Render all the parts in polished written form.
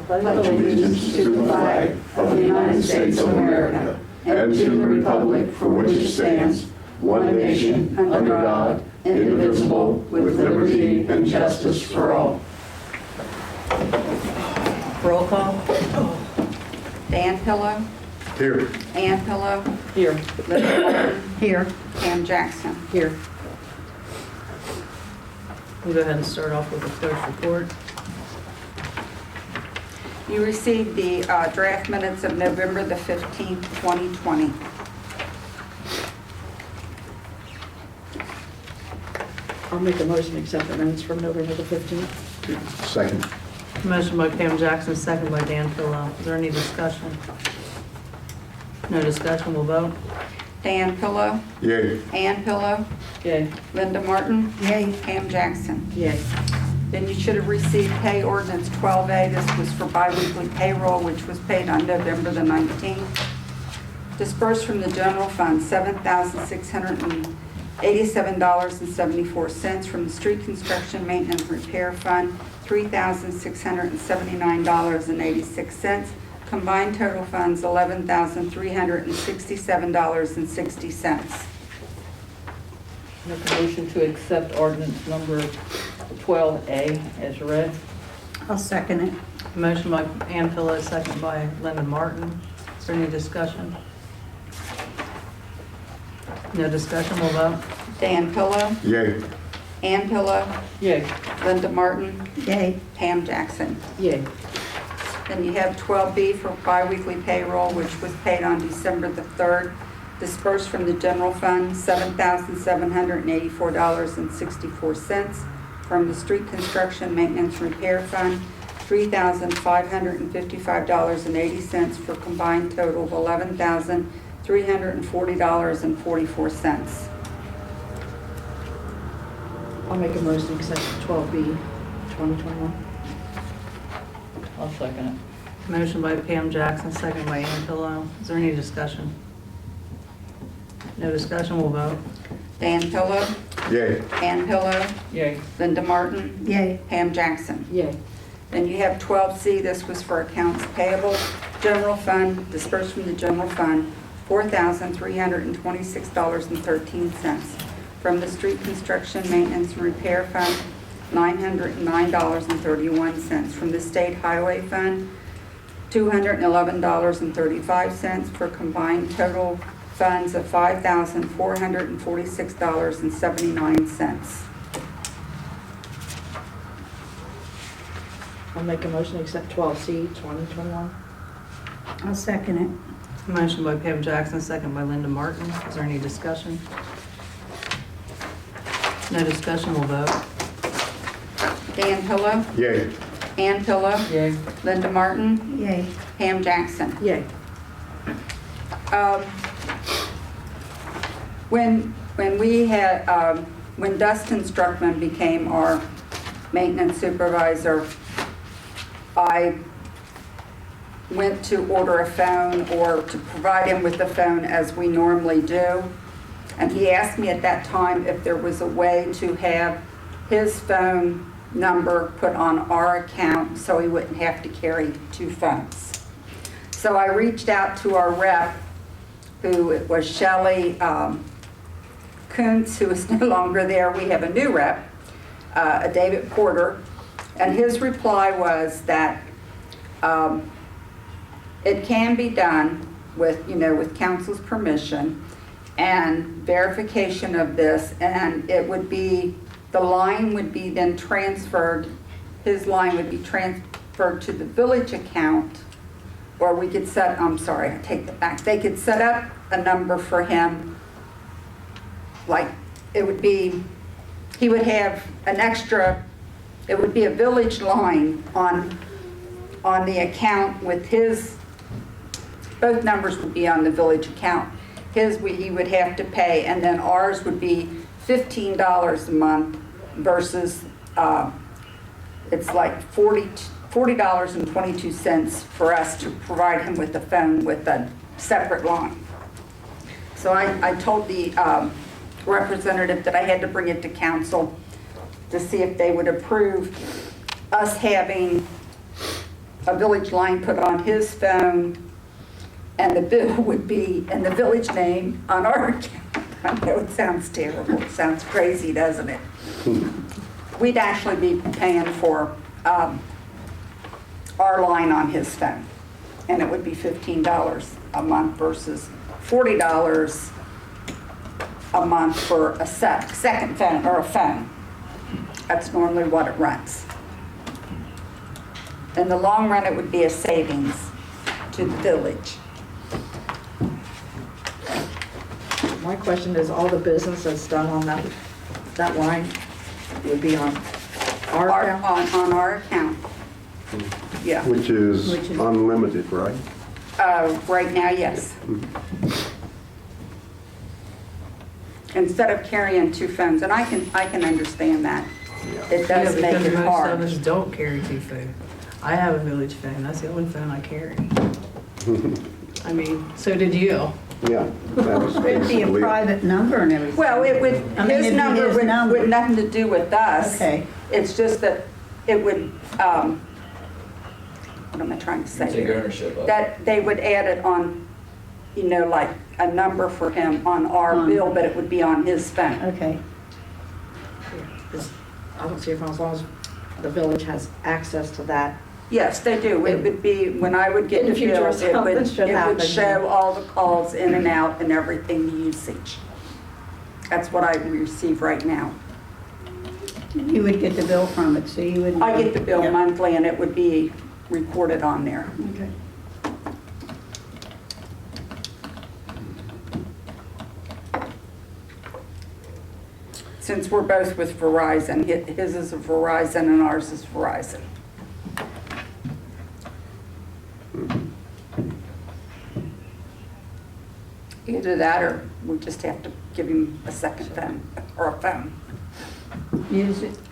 pledge allegiance to the flag of the United States of America and to the republic for which it stands, one nation, under God, indivisible, with liberty and justice for all. Roll call. Dan Pillow, Here. Ann Pillow, Here. Linda Martin, Here. Pam Jackson. Here. We'll go ahead and start off with the clerk's report. You received the draft minutes of November the 15th, 2020. I'll make a motion to accept the minutes from November the 15th. Second. Motion by Pam Jackson, second by Dan Pillow. Is there any discussion? No discussion, we'll vote. Dan Pillow, Yay. Ann Pillow, Yay. Linda Martin, Pam Jackson. Yay. Then you should have received pay ordinance 12A. This was for biweekly payroll, which was paid on November the 19th. Dispersed from the general fund, $7,687.74. From the street construction maintenance repair fund, $3,679.86. Combined total funds, $11,367.60. Make a motion to accept ordinance number 12A as read. I'll second it. Motion by Ann Pillow, second by Linda Martin. Is there any discussion? No discussion, we'll vote. Dan Pillow, Yay. Ann Pillow, Yay. Linda Martin, Pam Jackson. Yay. Then you have 12B for biweekly payroll, which was paid on December the 3rd. Dispersed from the general fund, $7,784.64. From the street construction maintenance repair fund, $3,555.80 for combined total of $11,340.44. I'll make a motion to accept 12B 2021. I'll second it. Motion by Pam Jackson, second by Ann Pillow. Is there any discussion? No discussion, we'll vote. Dan Pillow, Yay. Ann Pillow, Yay. Linda Martin, Pam Jackson. Yay. Then you have 12C, this was for accounts payable. General fund, dispersed from the general fund, $4,326.13. From the street construction maintenance and repair fund, $909.31. From the state highway fund, $211.35 for combined total funds of $5,446.79. I'll make a motion to accept 12C 2021. I'll second it. Motion by Pam Jackson, second by Linda Martin. Is there any discussion? No discussion, we'll vote. Dan Pillow, Yay. Ann Pillow, Yay. Linda Martin, Pam Jackson. Yay. When Dustin Struckman became our maintenance supervisor, I went to order a phone or to provide him with the phone as we normally do. And he asked me at that time if there was a way to have his phone number put on our account so he wouldn't have to carry two phones. So I reached out to our rep, who it was Shelley Kuntz, who is no longer there. We have a new rep, David Porter, and his reply was that it can be done with, with council's permission and verification of this, and it would be, the line would be then transferred, his line would be transferred to the village account, or we could set, I'm sorry, I take that back. They could set up a number for him, like it would be, he would have an extra, it would be a village line on the account with his, both numbers would be on the village account. His, he would have to pay, and then ours would be $15 a month versus, it's like $40.22 for us to provide him with the phone with a separate line. So I told the representative that I had to bring it to council to see if they would approve us having a village line put on his phone, and the bill would be in the village name on our account. I know it sounds terrible, it sounds crazy, doesn't it? We'd actually be paying for our line on his phone, and it would be $15 a month versus $40 a month for a second phone or a phone. That's normally what it runs. In the long run, it would be a savings to the village. My question is, all the business that's done on that line would be on our account? On our account. Yeah. Which is Which is- unlimited, right? Right now, yes. Instead of carrying two phones, and I can understand that. It does make because it most hard. of us don't carry two phones. I have a village phone, that's the only phone I carry. I mean, so did you. Yeah. that was It'd be a basically it. private number and everything. Well, it would, I mean, it'd his be number his number. would nothing to do with us. Okay. It's just that it would, what am I trying to say Take here? ownership of it. That they would add it on, like a number for him on our On- bill, but it would be on his phone. Okay. I don't see a problem as long as the village has access to that. Yes, they do. It would be, when I would get In the the future, bill, something should it happen. would show all the calls in and out and everything, the usage. That's what I receive right now. You would get the bill from it, so you would. I get the bill Yeah. monthly and it would be recorded on there. Okay. Since we're both with Verizon, his is a Verizon and ours is Verizon. Either that or we just have to give him a second phone or a phone.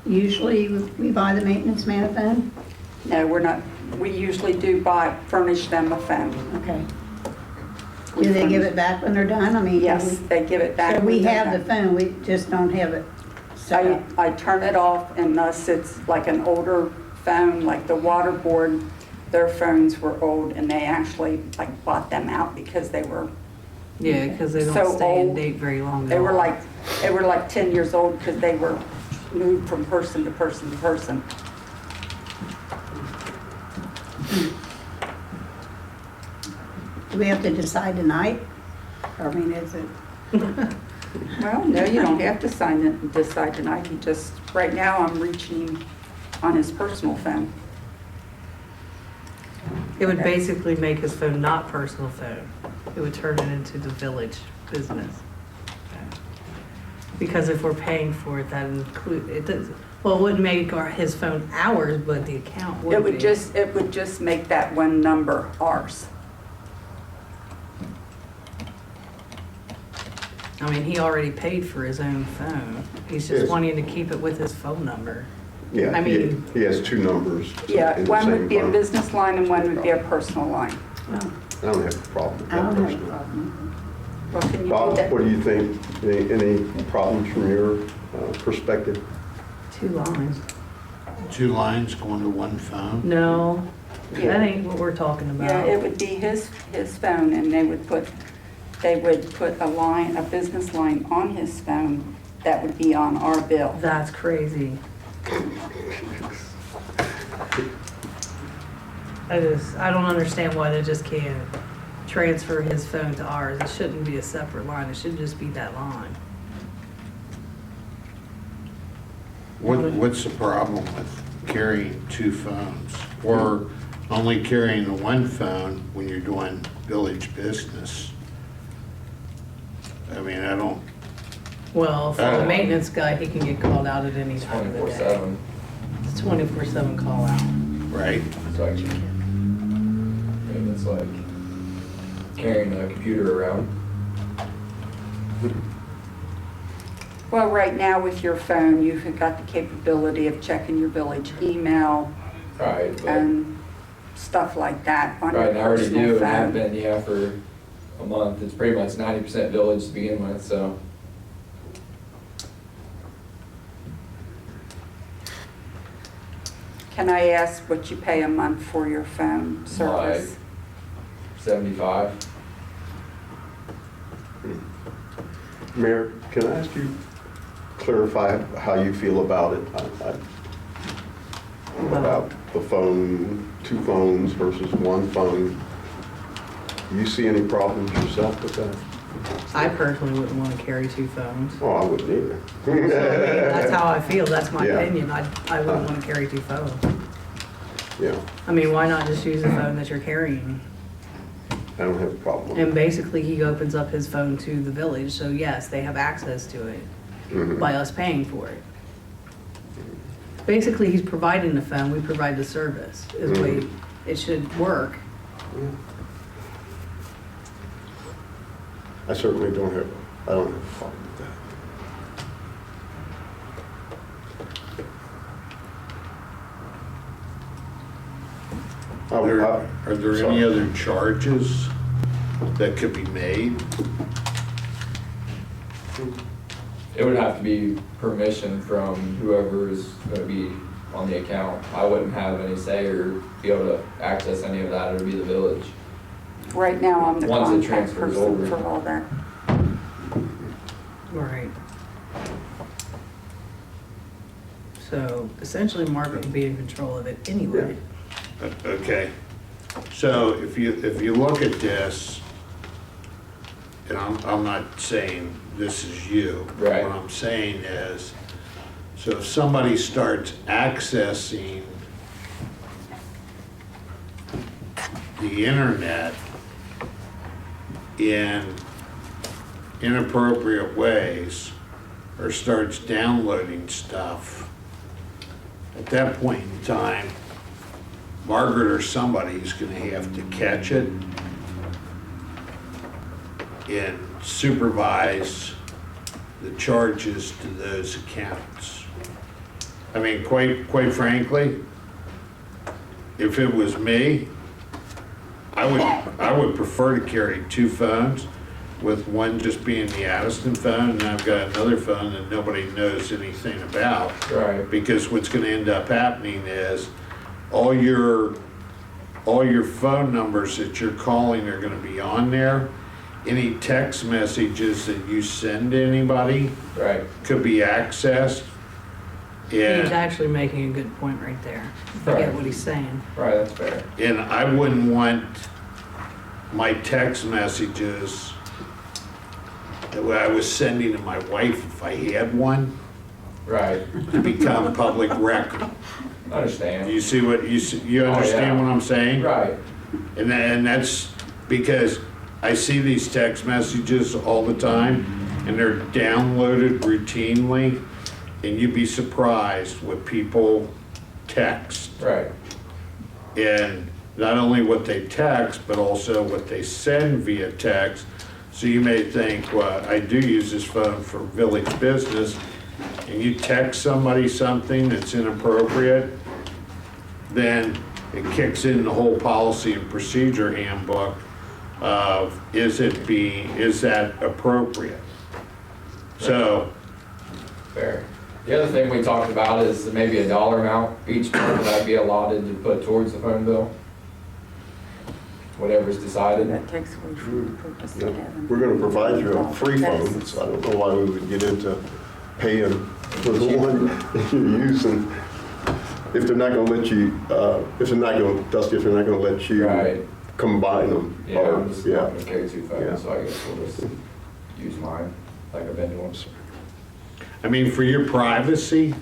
Usually we buy the maintenance man a phone? No, we're not, we usually do furnish them a phone. Okay. Do they give it back when they're done? I mean. Yes, they give it back. So we when they're have the done. phone, we just don't have it set up. I turn it off and thus it's like an older phone, like the water board, their phones were old and they actually like bought them out because they were, Yeah, because they So don't stay in old. date very long. they at were all. like 10 years old because they were moved from person to person to person. Do we have to decide tonight? I mean, is it, Well, no, you don't have to decide tonight. You just, right now I'm reaching him on his personal phone. It would basically make his phone not personal phone. It would turn it into the village business. Because if we're paying for it, that include, it does, well, it wouldn't make his phone ours, but the account would It be. would just make that one number ours. I mean, he already paid for his own phone. He's just Yes. wanting to keep it with his phone number. Yeah, I mean- he has two numbers. Yeah, in the one same would be a phone. business line and one would be a personal line. well, I don't have a problem with I that don't have a personally. problem. Well, can you do Bob, that? what do you think? Any problems from your perspective? 2 lines. Two lines going to one phone? No, Yeah. that ain't what we're talking about. Yeah, it would be his phone and they would put a line, a business line on his phone that would be on our bill. That's crazy. I don't understand why they just can't transfer his phone to ours. It shouldn't be a separate line. It should just be that line. What's the problem with carrying two phones? Or only carrying the one phone when you're doing village business? I mean, I don't, Well, for the maintenance guy, he can get called out at any time of the day. 24/7. It's 24/7 call out. right? So I mean, it's like carrying a computer around. Well, right now with your phone, you've got the capability of checking your village email Right, but and stuff like that on your right now I already personal do and have phone. been, yeah, for a month. It's pretty much 90% village to begin with, so. Can I ask what you pay a month for your phone service? 75. Mayor, can I ask you clarify how you feel about it? About the phone, 2 phones versus 1 phone. Do you see any problems yourself with that? I personally wouldn't want to carry 2 phones. Oh, I wouldn't either. So, I mean, that's how I feel, that's my Yeah. opinion. I wouldn't want to carry 2 phones. Yeah, I mean, why not just use the phone that you're carrying? I don't have a problem with it. And basically, he opens up his phone to the village, so yes, they have access to it Mhm. by us paying for it. Basically, he's providing the phone, we provide the service, is the way it should work. I certainly don't have a problem with that. Are there any other charges that could be made? It would have to be permission from whoever is gonna be on the account. I wouldn't have any say or be able to access any of that, it would be the village. Right now, I'm the Once it contact transfers person over. for all that. Right. So essentially, Margaret would be in control of it anyway. Okay, so if you look at this, and I'm not saying this is you. Right. What I'm saying is, so if somebody starts accessing the internet in inappropriate ways, or starts downloading stuff, at that point in time, Margret or somebody's gonna have to catch it and supervise the charges to those accounts. I mean, quite frankly, if it was me, I would prefer to carry 2 phones, with one just being the Addison phone, and I've got another phone that nobody knows anything about. Right. Because what's gonna end up happening is, all your phone numbers that you're calling are gonna be on there. Any text messages that you send to anybody Right. could be accessed. He's And, actually making a good point right there. I get Right. what he's saying. Right, that's fair. and I wouldn't want my text messages that I was sending to my wife, if I had one, Right. to become public record. I understand. You see what, you understand what I'm saying? Right. And that's because I see these text messages all the time, and they're downloaded routinely, and you'd be surprised what people text. Right. And not only what they text, but also what they send via text. So you may think, well, I do use this phone for village business, and you text somebody something that's inappropriate, then it kicks in the whole policy and procedure handbook of, is that appropriate? So, Fair. The other thing we talked about is maybe a dollar amount each month that would be allotted to put towards the phone bill. Whatever's decided. That takes away from the purpose Yeah. of having. We're gonna provide you a free phone, so I don't know why we would get into paying for the one that you're using. If they're not gonna let you, Dusty, if they're not gonna let you Right. combine them. Yeah, I'm just Yeah. not gonna carry 2 Yeah. phones, so I guess we'll just use mine like I've been doing. I mean, for your privacy,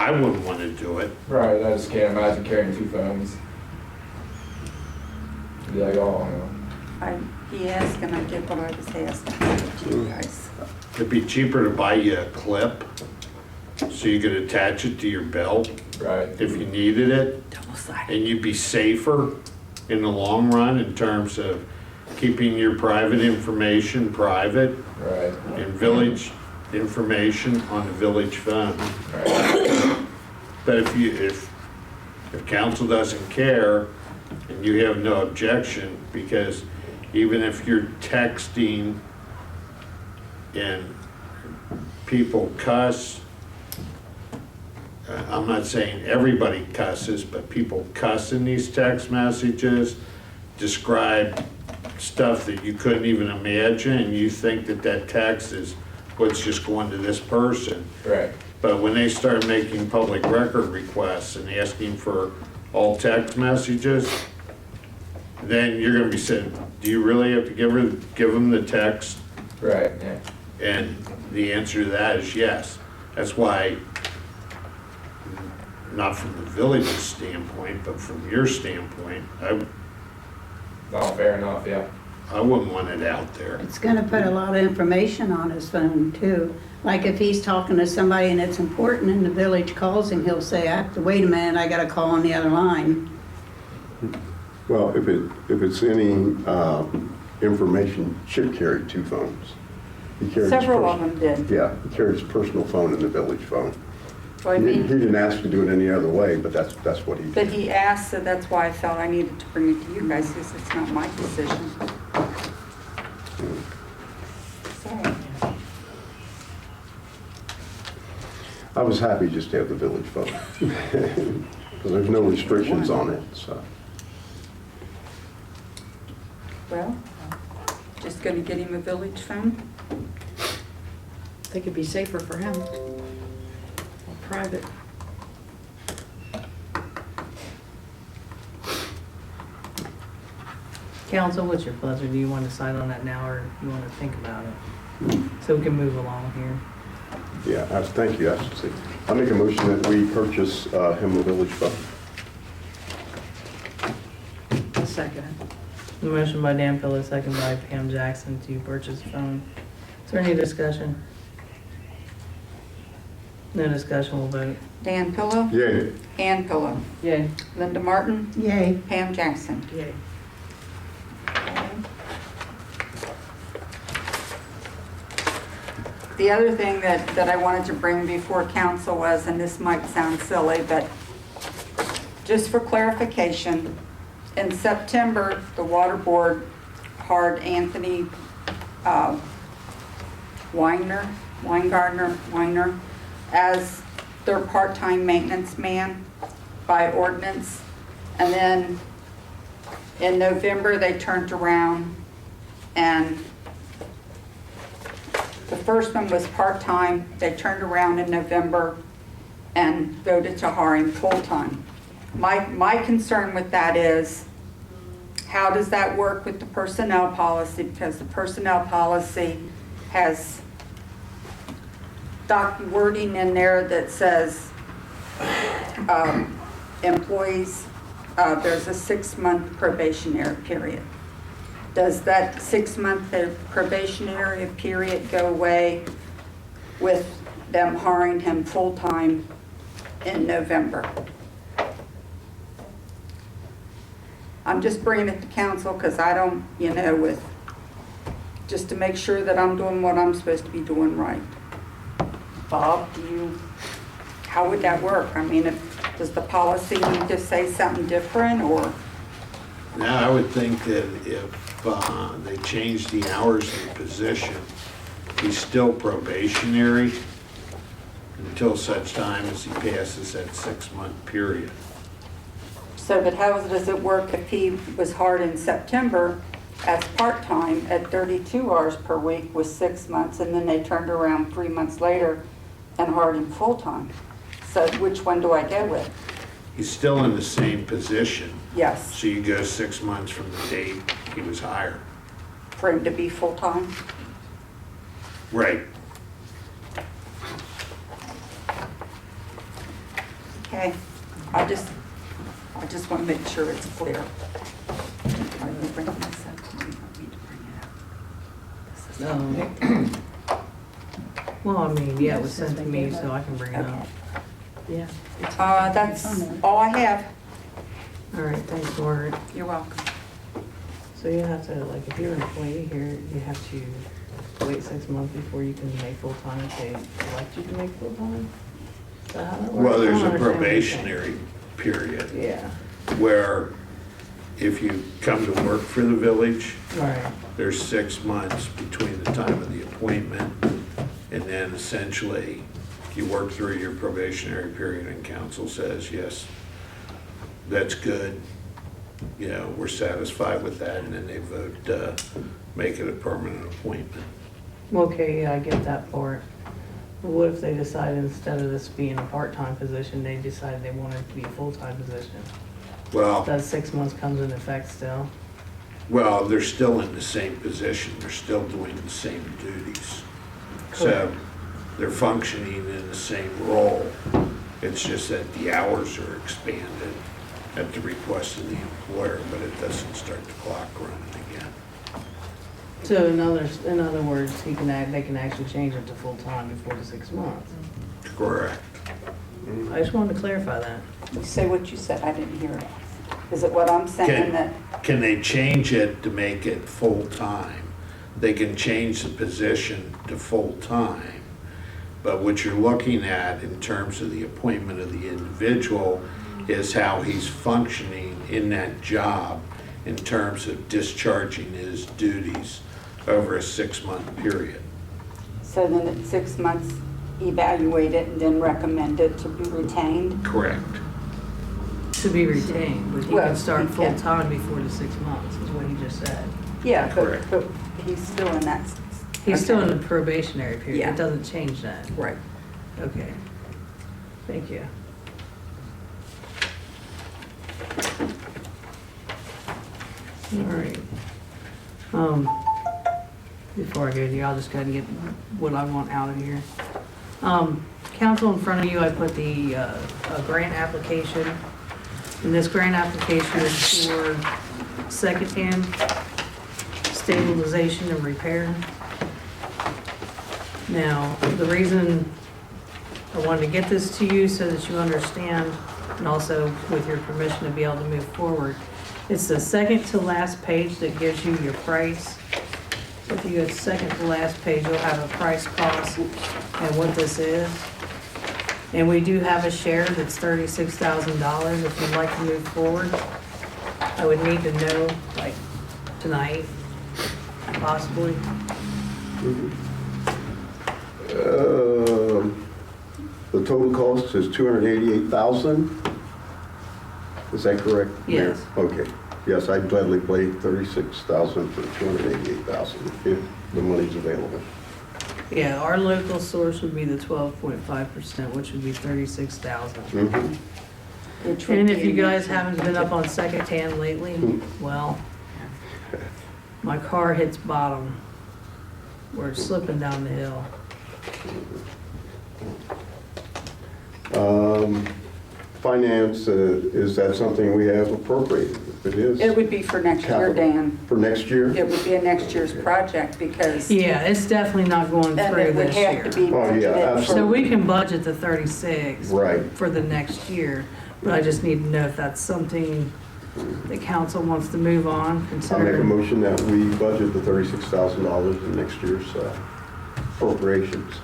I wouldn't want to do it. Right, I just can't imagine carrying 2 phones. Be like, oh, He asked, and I did what I was asked to you guys. It'd be cheaper to buy you a clip, so you could attach it to your belt right. if you needed it, Double-sided. and you'd be safer in the long run in terms of keeping your private information private Right. and village information on the village phone. Right. But if council doesn't care and you have no objection, because even if you're texting and people cuss I'm not saying everybody cusses, but people cuss in these text messages, describe stuff that you couldn't even imagine, and you think that that text is what's just going to this person. Right. But when they start making public record requests and asking for all text messages, then you're gonna be saying, do you really have to give them the text? Right, yeah. And the answer to that is yes. That's why, not from the village's standpoint, but from your standpoint, Oh, fair enough, yeah. I wouldn't want it out there. It's gonna put a lot of information on his phone too. Like if he's talking to somebody and it's important and the village calls him, he'll say, wait a minute, I gotta call on the other line. Well, if it's any information, should carry two phones. He carries his Several of person- them did. Yeah, he carries his personal phone and the village phone. So I He mean, didn't ask to do it any other way, but that's what he but did. he asked, so that's why I felt I needed to bring it to you guys, because it's not my decision. So, I was happy just to have the village phone. Because there's no restrictions on it, so. well, just gonna get him a village phone? I think it'd be safer for him. Or private. Council, what's your pleasure? Do you want to decide on that now, or you want to think about it? So we can move along here. Yeah, thank you. I make a motion that we purchase him a village phone. I'll second it. The motion by Dan Pillow, second by Pam Jackson to purchase a phone. Is there any discussion? No discussion, we'll vote. Dan Pillow? Yay. Ann Pillow? Yay. Linda Martin? Yay. Pam Jackson? Yay. The other thing that I wanted to bring before council was, and this might sound silly, but just for clarification, in September, the water board hired Anthony Weiner as their part-time maintenance man by ordinance. And then in November, they turned around and the first one was part-time. They turned around in November and voted to hire him full-time. My concern with that is, how does that work with the personnel policy? Because the personnel policy has wording in there that says employees, there's a 6-month probationary period. Does that 6-month probationary period go away with them hiring him full-time in November? I'm just bringing it to council because I don't, just to make sure that I'm doing what I'm supposed to be doing right. Bob, how would that work? I mean, does the policy need to say something different, or? Now, I would think that if they change the hours of the position, he's still probationary until such time as he passes that 6-month period. So, but how does it work if he was hired in September as part-time at 32 hours per week with 6 months, and then they turned around 3 months later and hired him full-time? So which one do I go with? He's still in the same position. Yes, So you go 6 months from the date he was hired. for him to be full-time? Right. Okay, I just want to make sure it's clear. Are you bringing this up? Do you want me to bring it up? This is Well, I mean, yeah, it was sent to me, so I can bring it up. Yeah. That's all I have. All right, thanks, Margaret. You're welcome. So you have to, like, if you're an employee here, you have to wait 6 months before you can make full-time if they elect you to make full-time? Is that how that works? Well, there's I a don't understand what you're probationary period saying. Yeah, where if you come to work for the village, right, there's 6 months between the time of the appointment and then essentially you work through your probationary period and council says, yes, that's good, you know, we're satisfied with that, and then they vote, make it a permanent appointment. Okay, yeah, I get that part. But what if they decide instead of this being a part-time position, they decide they want it to be a full-time position? Well, That 6 months comes in effect still? well, they're still in the same position, they're still doing the same duties. So they're functioning in the same role. It's just that the hours are expanded at the request of the employer, but it doesn't start the clock running again. So in other words, they can actually change it to full-time before the 6 months. Correct. I just wanted to clarify that. You say what you said, I didn't hear it. Is it what I'm saying that, Can they change it to make it full-time? They can change the position to full-time, but what you're looking at in terms of the appointment of the individual is how he's functioning in that job in terms of discharging his duties over a 6-month period. so then at 6 months, evaluate it and then recommend it to be retained? Correct. To be retained, but he Well, can start he can. full-time before the 6 months, is what he just said. Yeah, Correct. but he's still in that. He's still in okay. the probationary period. Yeah. It doesn't change that. Right. Okay. Thank you. All right. Before I go to you, I'll just go ahead and get what I want out of here. Council, in front of you, I put the a grant application. And this grant application is for secondhand stabilization and repair. Now, the reason I wanted to get this to you so that you understand, and also with your permission to be able to move forward, it's the second to last page that gives you your price. So if you go to second to last page, you'll have a price, cost, and what this is. And we do have a share that's $36,000 if you'd like to move forward. I would need to know, like, tonight, possibly. The total cost is $288,000? Is that correct? Yes. Okay. Yes, I'd gladly pay $36,000 for $288,000 if the money's available. Yeah, our local source would be the 12.5%, which would be $36,000. Which would And be if you guys amazing. haven't been up on secondhand lately, well, my car hits bottom. We're slipping down the hill. Finance, is that something we have appropriated? If it is, It would be for next year, Dan. for next year? It would be a next year's project because. Yeah, it's definitely not going And through it would this have year. to be Oh, yeah, budgeted absolutely. So for. we can budget the 36 Right. for the next year, but I just need to know if that's something the council wants to move on, I'll make a considering. motion that we budget the $36,000 in next year's appropriations.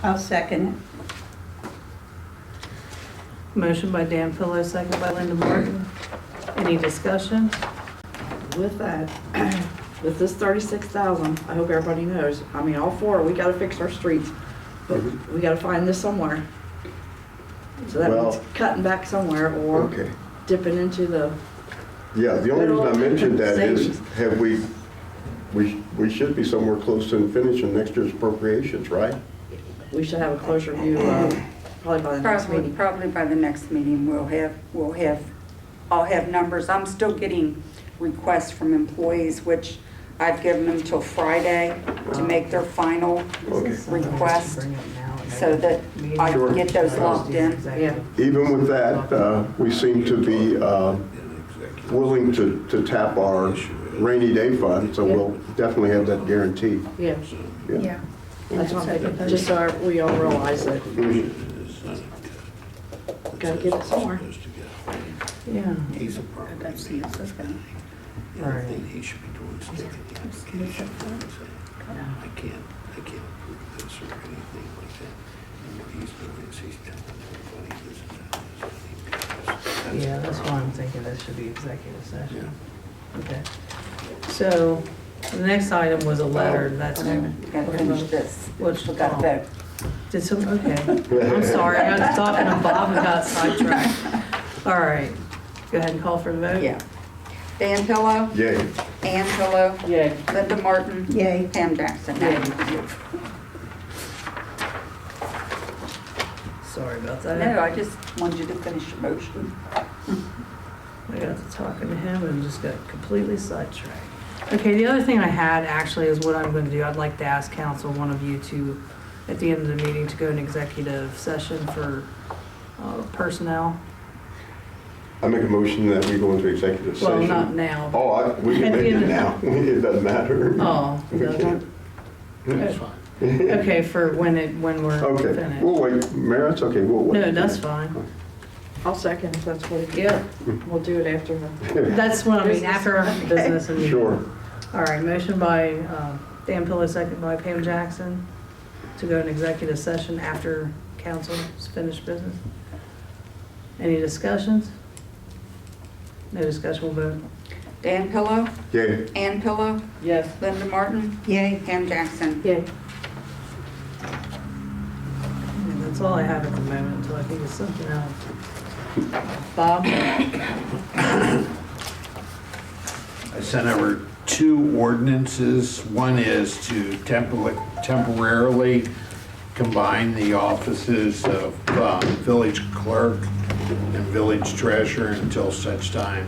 I'll second it. Motion by Dan Pillow, second by Linda Martin. Any discussion? With that, with this 36,000, I hope everybody knows, I mean, all four, we gotta fix our streets, but we gotta find this somewhere. So that means Well- cutting back somewhere or Okay. dipping into the, Yeah, the only reason I mentioned that is, Savings. have we should be somewhere close to finishing next year's appropriations, right? we should have a closer view, probably by the next meeting. Probably by the next meeting, I'll have numbers. I'm still getting requests from employees, which I've given them till Friday to make their final Okay. request so that I can get those locked in. Yeah. Even with that, we seem to be willing to tap our rainy day fund, so we'll definitely have that guarantee. Yeah, Yeah. that's what I'm thinking, just so we all realize that gotta get it somewhere. Yeah. He's a property manager. Right. I think he should be doing stuff. I can't approve this or anything like that. And what he's doing is he's telling everybody this and that. Yeah, that's why I'm thinking this should be executive session. Okay. So, The next item was a letter, that's. We gotta finish this. What's- We gotta vote. Did some, okay. I'm sorry, I got talking to Bob and got sidetracked. All right, go ahead and call for the vote. Yeah. Dan Pillow, Yay. Ann Pillow, Yay. Linda Martin, Yay. Pam Jackson. No, Sorry about that. No, I just wanted you to finish your motion. I got to talking to him and just got completely sidetracked. Okay, the other thing I had actually is what I'm going to do. I'd like to ask council, one of you to, at the end of the meeting, to go in executive session for personnel. I make a motion that we go into executive Well, session. not now. Oh, we At can the make end it of- now. It doesn't matter. Oh, We doesn't? can. That's fine. Okay, for when we're Okay, finished. we'll wait. Mayor, that's okay. We'll wait. No, that's fine. I'll second if that's what it is. Yeah, We'll do it after the. that's what I mean, after business and meeting. Sure. All right, motion by Dan Pillow, second by Pam Jackson, to go in executive session after council's finished business. Any discussions? No discussion, we'll vote. Dan Pillow, Yay. Ann Pillow, Yes. Linda Martin, Yay. Pam Jackson. Yay. And that's all I have at the moment until I think of something else. Bob? I sent over 2 ordinances. One is to temporarily combine the offices of village clerk and village treasurer until such time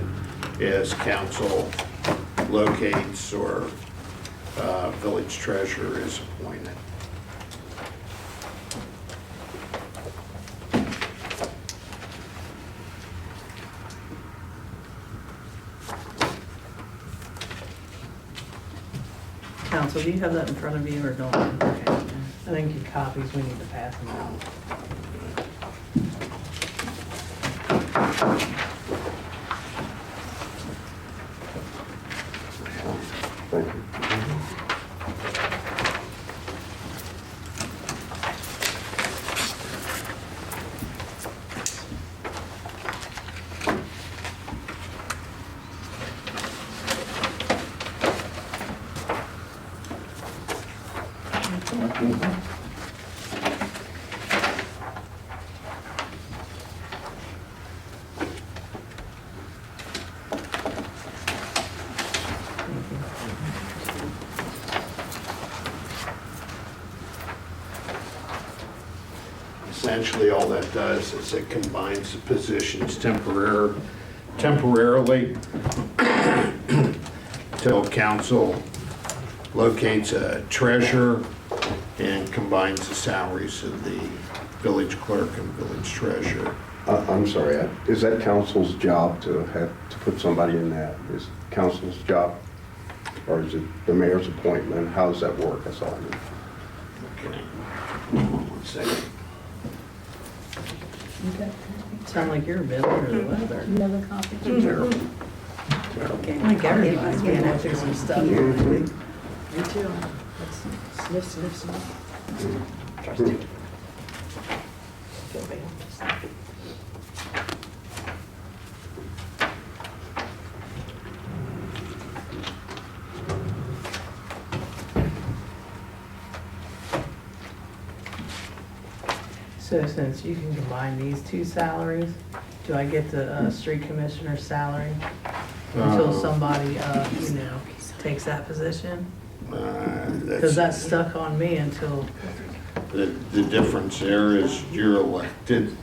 as council locates or village treasurer is appointed. Council, do you have that in front of you or don't? Okay. I think your copies, we need to pass them out. Thank you. Essentially, all that does is it combines the positions temporarily till council locates a treasurer and combines the salaries of the village clerk and village treasurer. I'm sorry, is that council's job to put somebody in that? Is it council's job? Or is it the mayor's appointment? How does that work? That's all I need. Okay. 1 second. Sound like you're a bit under the weather. Another copy. Terrible. I think everybody's been after some stuff. Mhm. Me too. Let's sniff, sniff, sniff. Trust you. Feel bad. So since you can combine these 2 salaries, do I get the street commissioner's salary until somebody, takes that position? Because that's stuck on me until, The difference there is you're elected.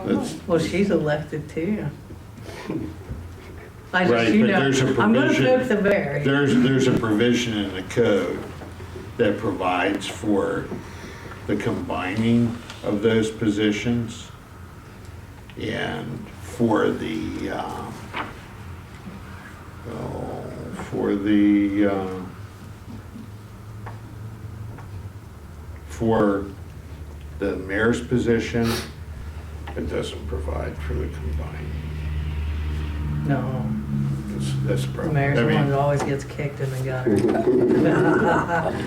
That's, well, she's elected too. I Right, just, but there's a I'm gonna provision. poke the bear. there's a provision in the code that provides for the combining of those positions and for the, for the mayor's position, it doesn't provide for the combining. No, That's the the problem. mayor's I the one mean, that always gets kicked in the gut.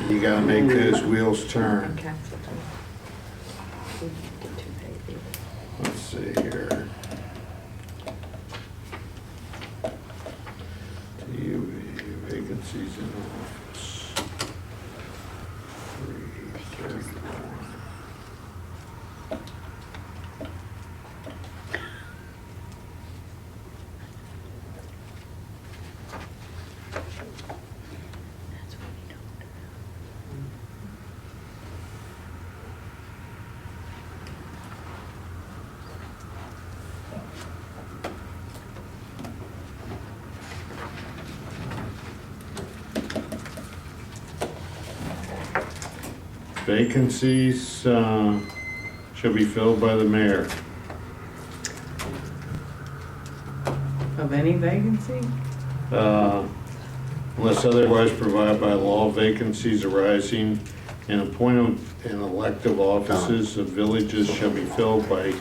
you gotta make those wheels turn. Okay. Let's see here. vacancies in Vacancies shall be filled by the mayor. Of any vacancy? Unless otherwise provided by law, vacancies arising in appointment and elective offices of villages shall be filled by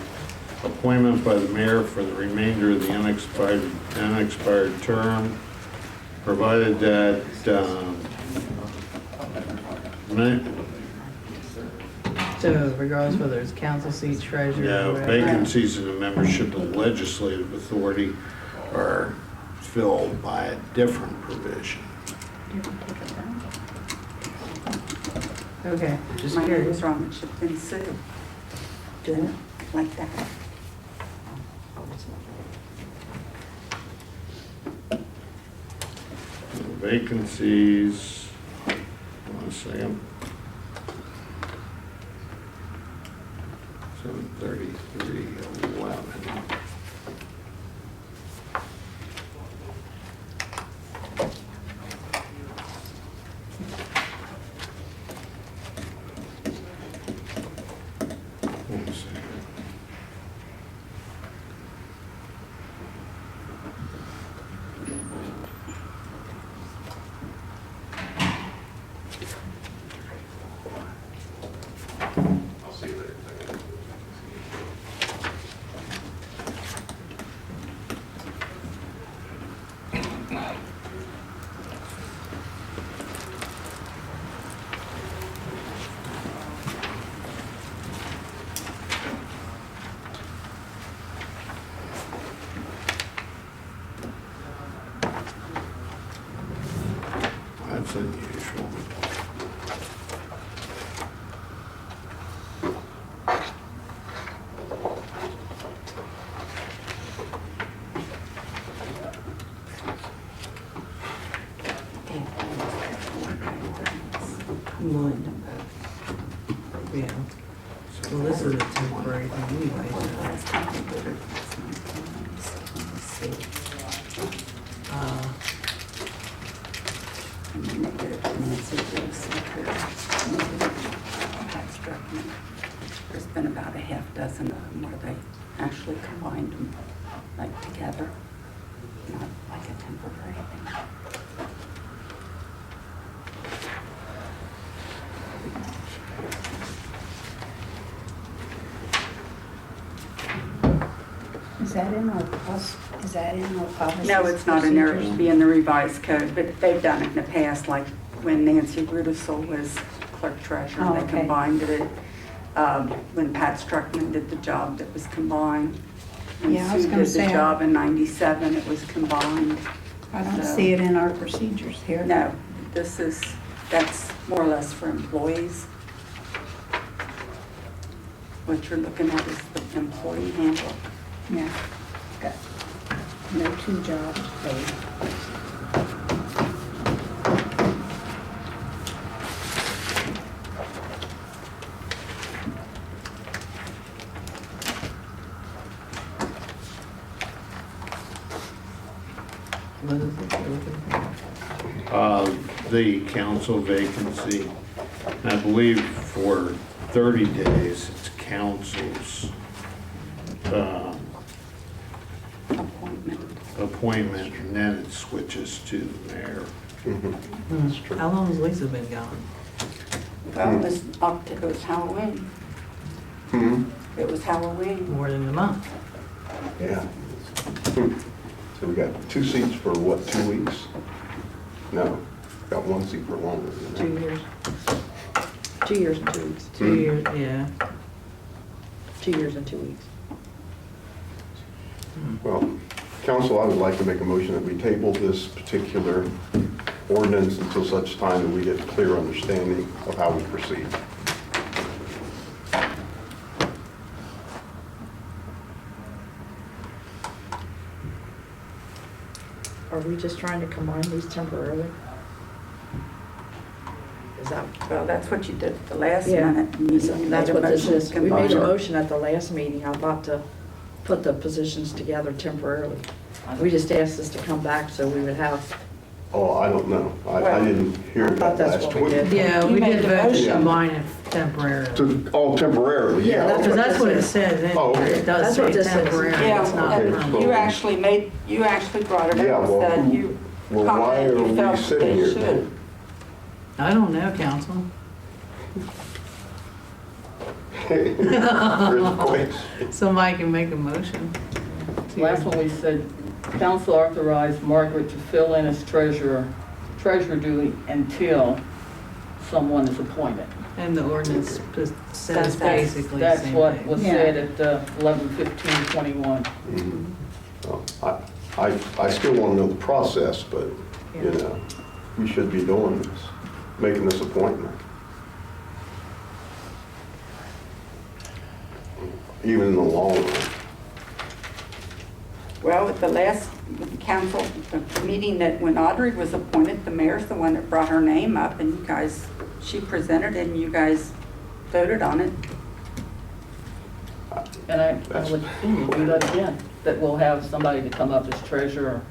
appointment by the mayor for the remainder of the unexpired term, provided that So regardless whether it's council seat, treasurer, no, whatever. vacancies in the membership of the legislative authority are filled by a different provision. Okay, just My name curious. was wrong, it should have been Sue. Do it like that. Vacancies, one second. 73311. One second. That's unusual. One. Yeah. Well, this is a temporary thing anyway, And then they did it to Nancy Pat Struckman. There's been about a half dozen of them where they actually combined them, like together, not like a temporary thing. Is that in our policy? No, it's not in there, it should be in the revised code, but they've done it in the past, like when Nancy Rudisell was clerk treasurer, Oh, they okay. combined it. When Pat Struckman did the job, that was combined. When Yeah, I was Sue gonna did the say, job in '97, it was combined. I don't So- see it in our procedures here. No, that's more or less for employees. What you're looking at is the employee handbook. Yeah. Got no two jobs paid. what is it you're looking for? The council vacancy, I believe for 30 days, it's council's appointment, and then it switches to the mayor. How long has Lisa been gone? Well, it was Halloween. It was Halloween. More than a month. Yeah. So we got 2 seats for what, 2 weeks? No, got 1 seat for longer than that. 2 years. 2 years and 2 weeks. 2 years, yeah. 2 years and 2 weeks. Well, council, I would like to make a motion that we table this particular ordinance until such time that we get a clear understanding of how we proceed. Are we just trying to combine these temporarily? Is that? Well, that's what you did at the last Yeah. minute. meeting. You That's made a what this motion is. to We made a combine. motion at the last meeting, I thought, to put the positions together temporarily. We just asked this to come back so we would have Oh, I don't know. I didn't hear I thought that that's last what we week. did. Yeah, You we made did the vote to motion. combine it temporarily. Temporarily, yeah. Yeah, that's okay. Because that's what it says, in Oh, here. okay. It does That's what say this says. temporary, Yeah, it's not Okay, permanent. so- you actually brought it Yeah, up, well, said who- you Well, why commented are you we felt sitting they here should. then? I don't know, council. Earthquakes. Somebody can make a motion. Last one we said, council authorized Margret to fill in as treasurer duty until someone is appointed. And the ordinance says That's- basically the That's same what thing. was Yeah. said at 11/15/21. Well, I still want to know the process, but, you know, we should be doing this, making this appointment. Even in the long run. Well, at the last council, the meeting that when Audrey was appointed, the mayor's the one that brought her name up, and you guys, she presented it, and you guys voted on it. And I would do that again, that we'll have somebody to come up as treasurer,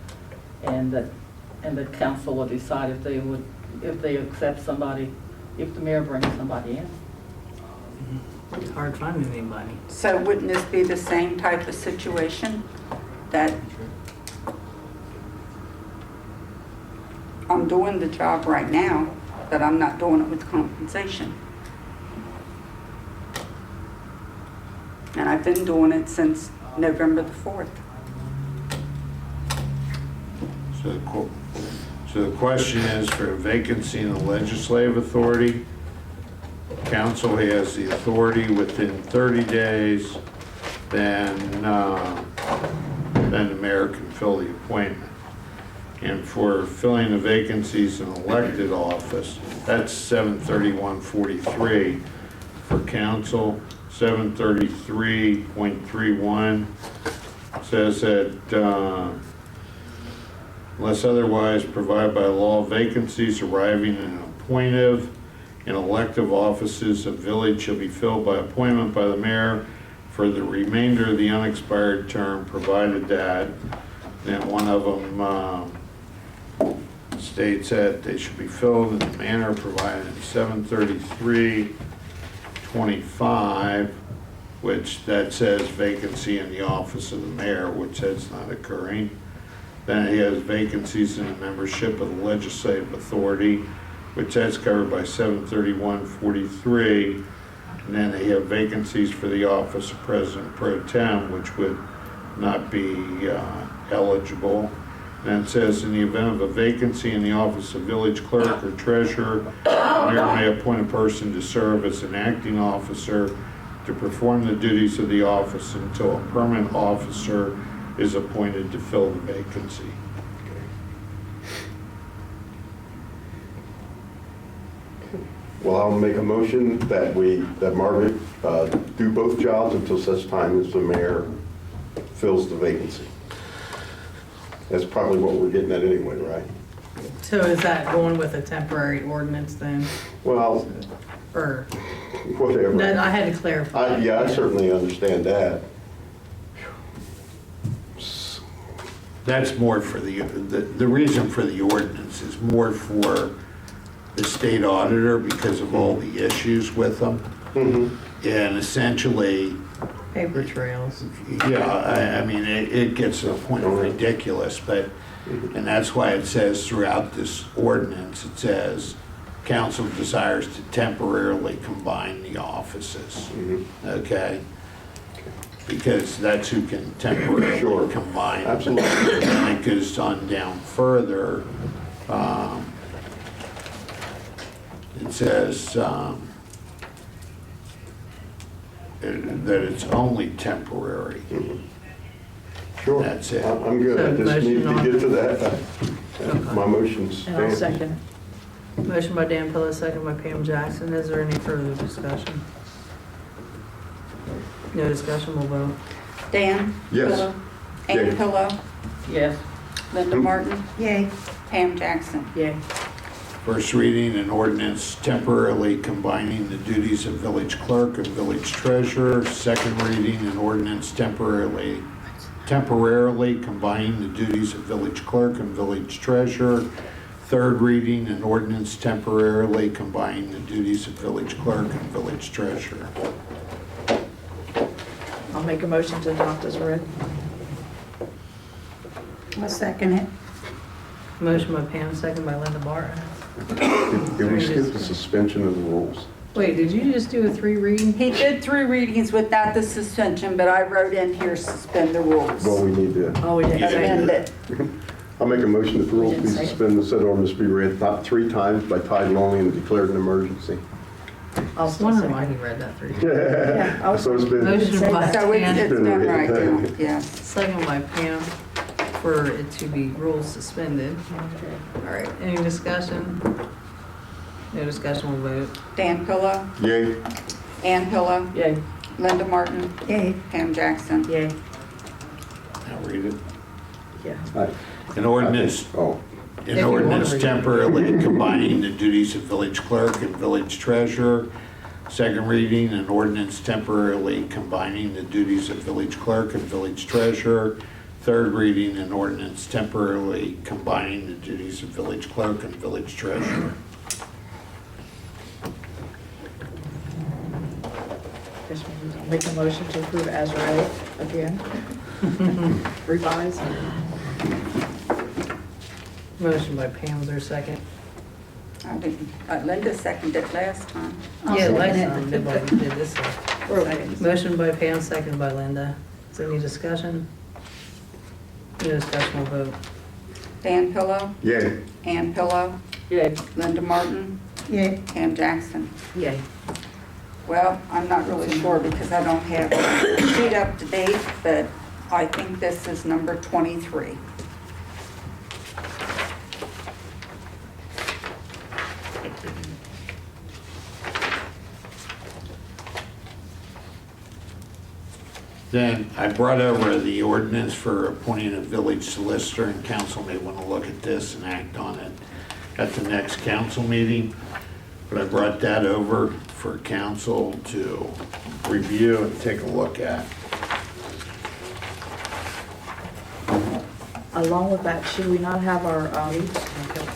and the council will decide if they accept somebody, if the mayor brings somebody in. It's hard finding anybody. So wouldn't this be the same type of situation that I'm doing the job right now, but I'm not doing it with compensation? And I've been doing it since November the 4th. So the question is, for a vacancy in the legislative authority, council has the authority within 30 days, then the mayor can fill the appointment. And for filling the vacancies in elected office, that's 731:43. For council, 733.31 says that unless otherwise provided by law, vacancies arriving in an appointive and elective offices of village shall be filled by appointment by the mayor for the remainder of the unexpired term, provided that, then one of them states that they should be filled in the manner provided in 733:25, which that says vacancy in the office of the mayor, which that's not occurring. Then it has vacancies in the membership of the legislative authority, which that's covered by 731:43. And then they have vacancies for the office of President Pro Tem, which would not be eligible. And it says, in the event of a vacancy in the office of village clerk or treasurer, the mayor may appoint a person to serve as an acting officer to perform the duties of the office until a permanent officer is appointed to fill the vacancy. Well, I'll make a motion that Margaret do both jobs until such time as the mayor fills the vacancy. That's probably what we're getting at anyway, right? So is that going with a temporary ordinance then? Well, Or, whatever. no, I had to clarify. Yeah, I certainly understand that. That's more for the reason for the ordinance is more for the state auditor because of all the issues with them. And essentially, Paper trails. yeah, I mean, it gets to the point of ridiculous, but, and that's why it says throughout this ordinance, it says, council desires to temporarily combine the offices, okay? Because that's who can temporarily Sure. combine. them. Absolutely. And it goes on down further. It says that it's only temporary. Sure. That's it. I'm good. I So just need motion to get to that. My motion's And I'll stand. second. Motion by Dan Pillow, second by Pam Jackson. Is there any further discussion? No discussion, we'll vote. Dan? Yes. Pillow? Amy Yay. Pillow? Yes, Linda Martin? Yay. Pam Jackson? Yay. First reading, an ordinance temporarily combining the duties of village clerk and village treasurer. Second reading, an ordinance temporarily combining the duties of village clerk and village treasurer. Third reading, an ordinance temporarily combining the duties of village clerk and village treasurer. I'll make a motion to adopt as read. I'll second it. Motion by Pam, second by Linda Barton. Did we skip the suspension of the rules? Wait, did you just do a 3 reading? He did 3 readings without the suspension, but I wrote in here suspend the rules. Well, we need to, Oh, we didn't say Amend that. it. I'll make a motion that the rules be didn't say it. suspended, said ordinance be read not 3 times by title only and declared an emergency. I'll I was still wondering second. why he read that 3 times. Yeah, I was. So it's been, Motion by So it's Pam, done right now, yes. second by Pam for it to be rules suspended. All right, any discussion? No discussion, we'll vote. Dan Pillow, yay, Ann Pillow, Yay. Linda Martin, Yay. Pam Jackson. Yay. Now read it. Yeah. Aye. An ordinance Oh, If An you wanna ordinance read it. temporarily combining the duties of village clerk and village treasurer. Second reading, an ordinance temporarily combining the duties of village clerk and village treasurer. Third reading, an ordinance temporarily combining the duties of village clerk and village treasurer. Guess we'll make a motion to approve as read again. Revise. Motion by Pam, was there a second? I didn't, Linda seconded it last time. Yeah, last second it. time, did what we did this time. Okay. Motion by Pam, second by Linda. Is there any discussion? No discussion, we'll vote. Dan Pillow, yay. Ann Pillow, Yay. Linda Martin, Yay. Pam Jackson. Yay. Well, I'm not really sure because I don't have the sheet up to date, but I think this is number 23. Then I brought over the ordinance for appointing a village solicitor, and council may want to look at this and act on it at the next council meeting. But I brought that over for council to review and take a look at. Along with that, should we not have our,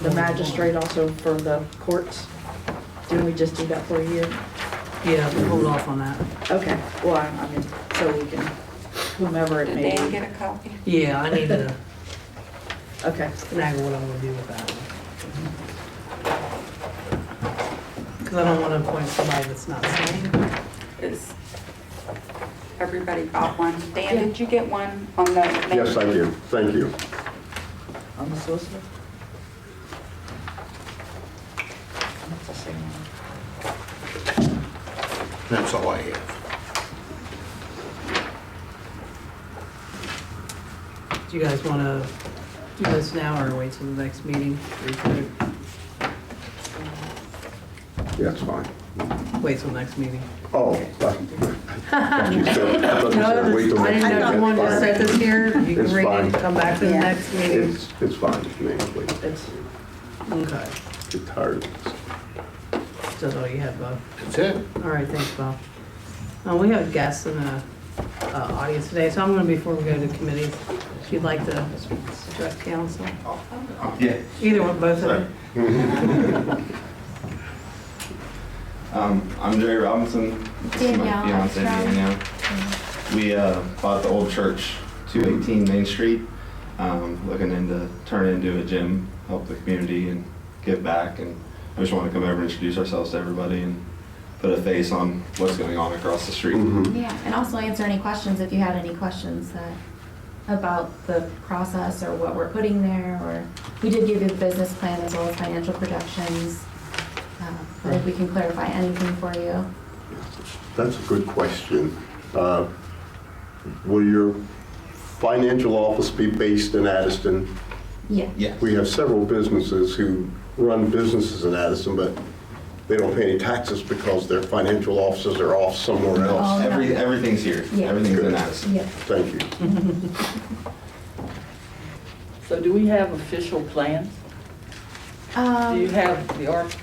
the magistrate also for the courts? Didn't we just do that for a year? Yeah, we'll hold off on that. Okay, well, I mean, so we can, whomever it Did may Dan be. get a copy? Yeah, I need to Okay, finagle what I'm gonna do with that. Because I don't want to appoint somebody that's not signed. Is everybody got one? Dan, did you get one on the? Yes, I do, thank you. on the solicitor? That's the same one. That's all I have. Do you guys want to do this now or wait till the next meeting? Yeah, it's fine. Wait till next meeting. Oh. I thought you said wait till I next didn't know if you meeting. wanted to It's set this here. You It's can read fine. it, come back to the Yeah. next meeting. It's fine with me, please. It's, Okay. Get tired of this. That's all you have, Bob. That's it. All right, thanks, Bob. We have guests in the audience today, so I'm going to, before we go to committees, if you'd like to address council. Yeah. Either one, both of you. I'm Jerry Robinson. This is my Danielle fiance, Armstrong. Danielle. We bought the old church, 218 Main Street, looking into turn it into a gym, help the community and give back. And I just want to come over and introduce ourselves to everybody and put a face on what's going on across the street. Mhm. Yeah, and also answer any questions if you had any questions about the process or what we're putting there, or we did give you the business plan as well as financial projections. But if we can clarify anything for you. That's a good question. Will your financial office be based in Addyston? Yeah. Yes. We have several businesses who run businesses in Addison, but they don't pay any taxes because their financial offices are off somewhere else. Oh, no. Everything's here. Yeah. Everything's in Good. Addison. Yeah. Thank you. So do we have official plans? Do you have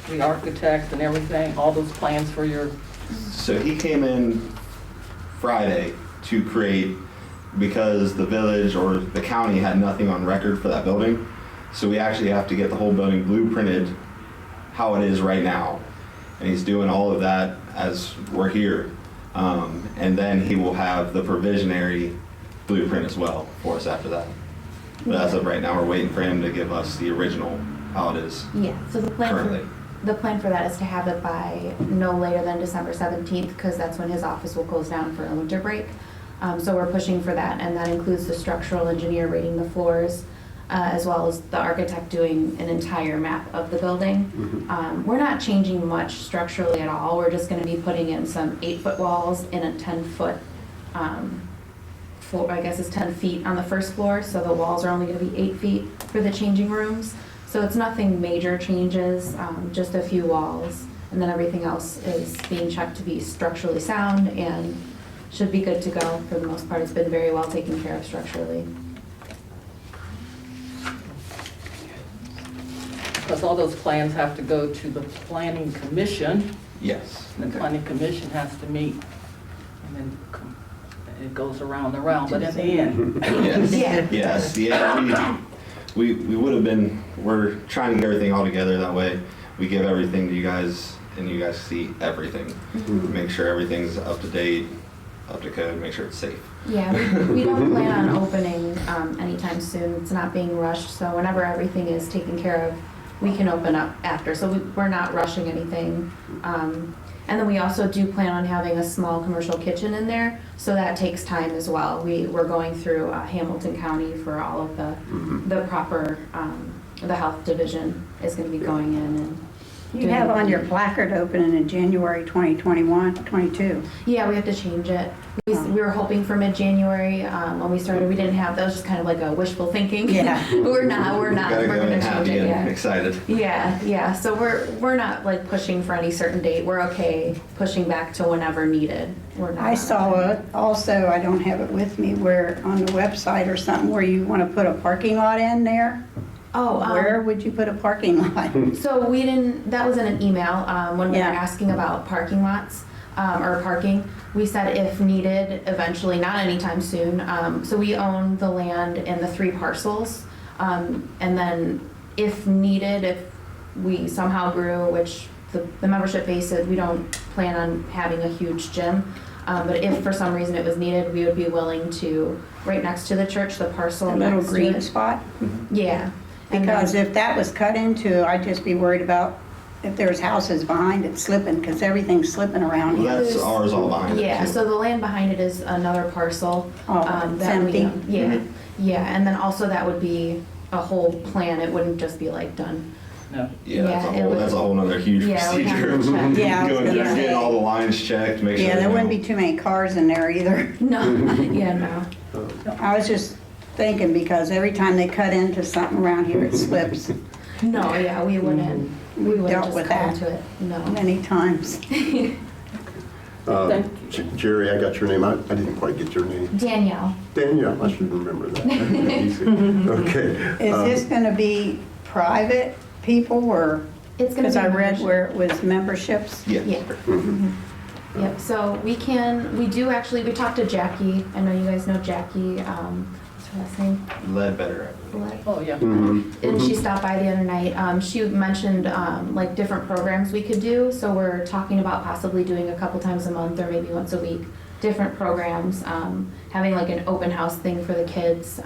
the architect and everything, all those plans for your, So he came in Friday to create, because the village or the county had nothing on record for that building, So we actually have to get the whole building blueprinted how it is right now. And he's doing all of that as we're here. And then he will have the provisionary blueprint as well for us after that. But as of right now, we're waiting for him to give us the original how it is Yeah, so currently. the plan for that is to have it by no later than December 17th, because that's when his office will close down for a winter break. So we're pushing for that, and that includes the structural engineer rating the floors, as well as the architect doing an entire map of the building. We're not changing much structurally at all. We're just gonna be putting in some 8-foot walls and a 10-foot, floor, I guess it's 10 feet on the first floor, so the walls are only gonna be 8 feet for the changing rooms. So it's nothing major changes, just a few walls, and then everything else is being checked to be structurally sound and should be good to go for the most part. It's been very well taken care of structurally. Because all those plans have to go to the planning commission, Yes. and the planning commission has to meet, and then it goes around and around, but in the end, Yes. Yeah. We would have been, we're trying to get everything all together that way. We give everything to you guys and you guys see everything. Make sure everything's up to date, up to code, make sure it's safe. Yeah, we don't plan on opening anytime soon. It's not being rushed, so whenever everything is taken care of, we can open up after. So we're not rushing anything. And then we also do plan on having a small commercial kitchen in there, so that takes time as well. We're going through Hamilton County for all of the proper, the health division is gonna be going in and. You have on your placard opening in January 2021, 22. Yeah, we have to change it. We were hoping for mid-January. When we started, we didn't have, that was just kind of like a wishful thinking. Yeah. But we're not, we're Gotta go gonna in change happy it, and yeah. excited. Yeah, so we're not like pushing for any certain date. We're okay pushing back to whenever needed. We're not. I saw it also, I don't have it with me, where on the website or something where you want to put a parking lot in there. Oh, Where would you put a parking lot? so we didn't, that was in an email, when we were Yeah. asking about parking lots, or parking. We said if needed, eventually, not anytime soon. So we own the land in the 3 parcels. And then if needed, if we somehow grew, which the membership base is, we don't plan on having a huge gym. But if for some reason it was needed, we would be willing to, right next to the church, the parcel A little next to green it. spot? Yeah. And then- Because if that was cut into, I'd just be worried about if there's houses behind it slipping, because everything's slipping around Well, here. that's ours all behind it. Yeah, too. so the land behind it is another parcel. Oh, it's that we empty? own. Yeah, yeah, and then also that would be a whole plan. It wouldn't just be like done. no. Yeah, Yeah, it that's a whole nother huge Yeah, we have procedure. to check. Yeah, I was Going gonna there, say. getting all the lines checked, make sure. Yeah, there you wouldn't know. be too many cars in there either. No, yeah, no. I was just thinking, because every time they cut into something around here, it slips No, yeah, we wouldn't, we We've wouldn't dealt just with cut that. into it, no. many times. Jerry, I got your name. I didn't quite get your name. Danielle, Danielle, I should remember that. Easy. Okay. Is this going to be private people, or, it's gonna be. because I read membership. where it was memberships? Yeah. Yeah. Yep, so we do actually, we talked to Jackie, I know you guys know Jackie, what's her last name? Ledbetter. Oh, yeah. And she stopped by the other night. She mentioned like different programs we could do. So we're talking about possibly doing a couple times a month or maybe once a week, different programs, having like an open house thing for the kids,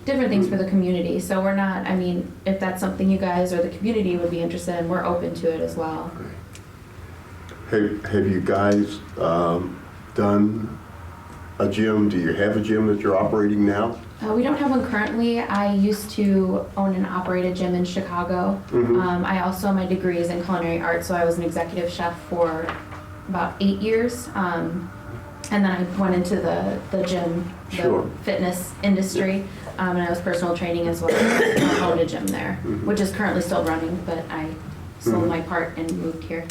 different things for the community. So we're not, I mean, if that's something you guys or the community would be interested in, we're open to it as well. Have you guys done a gym? Do you have a gym that you're operating now? We don't have one currently. I used to own and operate a gym in Chicago. I also, my degree is in culinary arts, so I was an executive chef for about 8 years. And then I went into the gym, the Sure. fitness industry, and I was personal training as well. I owned a gym there, which is currently still running, but I sold my part and moved here.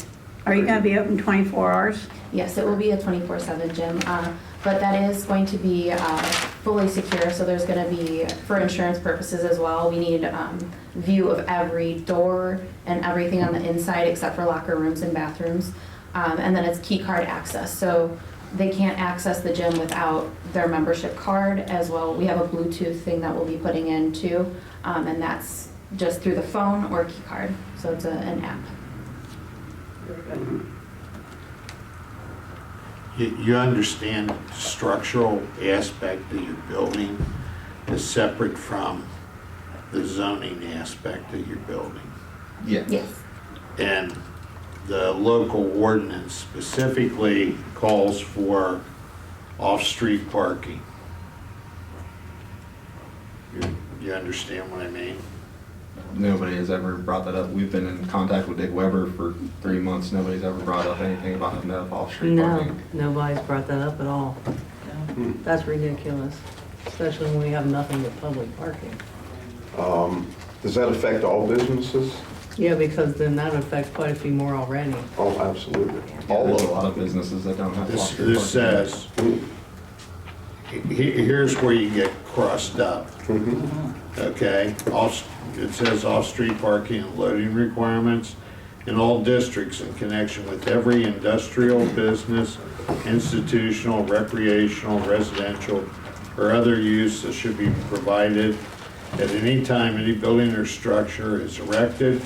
Are you going to be open 24 hours? Yes, it will be a 24/7 gym, but that is going to be fully secure, so there's going to be, for insurance purposes as well, we need view of every door and everything on the inside except for locker rooms and bathrooms, and then it's key card access. So they can't access the gym without their membership card as well. We have a Bluetooth thing that we'll be putting in too, and that's just through the phone or key card. So it's an app. You understand the structural aspect of your building is separate from the zoning aspect of your building. Yeah. Yes. And the local ordinance specifically calls for off-street parking. You understand what I mean? Nobody has ever brought that up. We've been in contact with Dick Weber for 3 months. Nobody's ever brought up anything about having to have off-street No, parking. nobody's brought that up at all. That's ridiculous, especially when we have nothing but public parking. Does that affect all businesses? Yeah, because then that affects quite a few more already. Oh, absolutely. Yeah, All there's a of lot of businesses that don't have This off-street parking. says, here's where you get crossed up. Okay, it says off-street parking and loading requirements in all districts in connection with every industrial, business, institutional, recreational, residential, or other use that should be provided at any time any building or structure is erected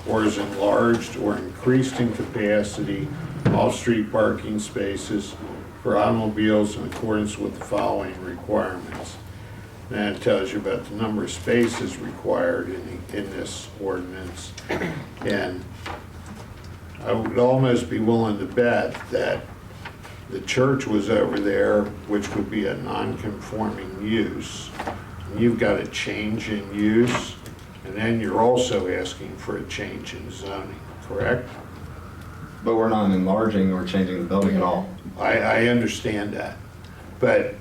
or is enlarged or increased in capacity, off-street parking spaces for automobiles in accordance with the following requirements. And it tells you about the number of spaces required in this ordinance. And I would almost be willing to bet that the church was over there, which would be a non-conforming use. And you've got a change in use, and then you're also asking for a change in zoning, correct? But we're not enlarging or changing the building at all. I understand that, but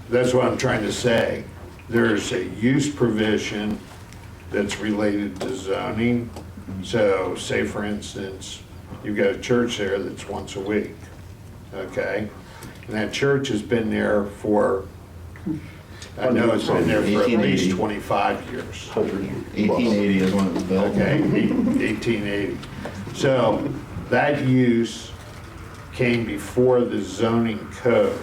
that's what I'm trying to say. There's a use provision that's related to zoning. So say for instance, you've got a church there that's once a week, okay? And that church has been there for, I know it's been there for at least 25 years. 1880 is when it was built. Okay, 1880. So that use came before the zoning code,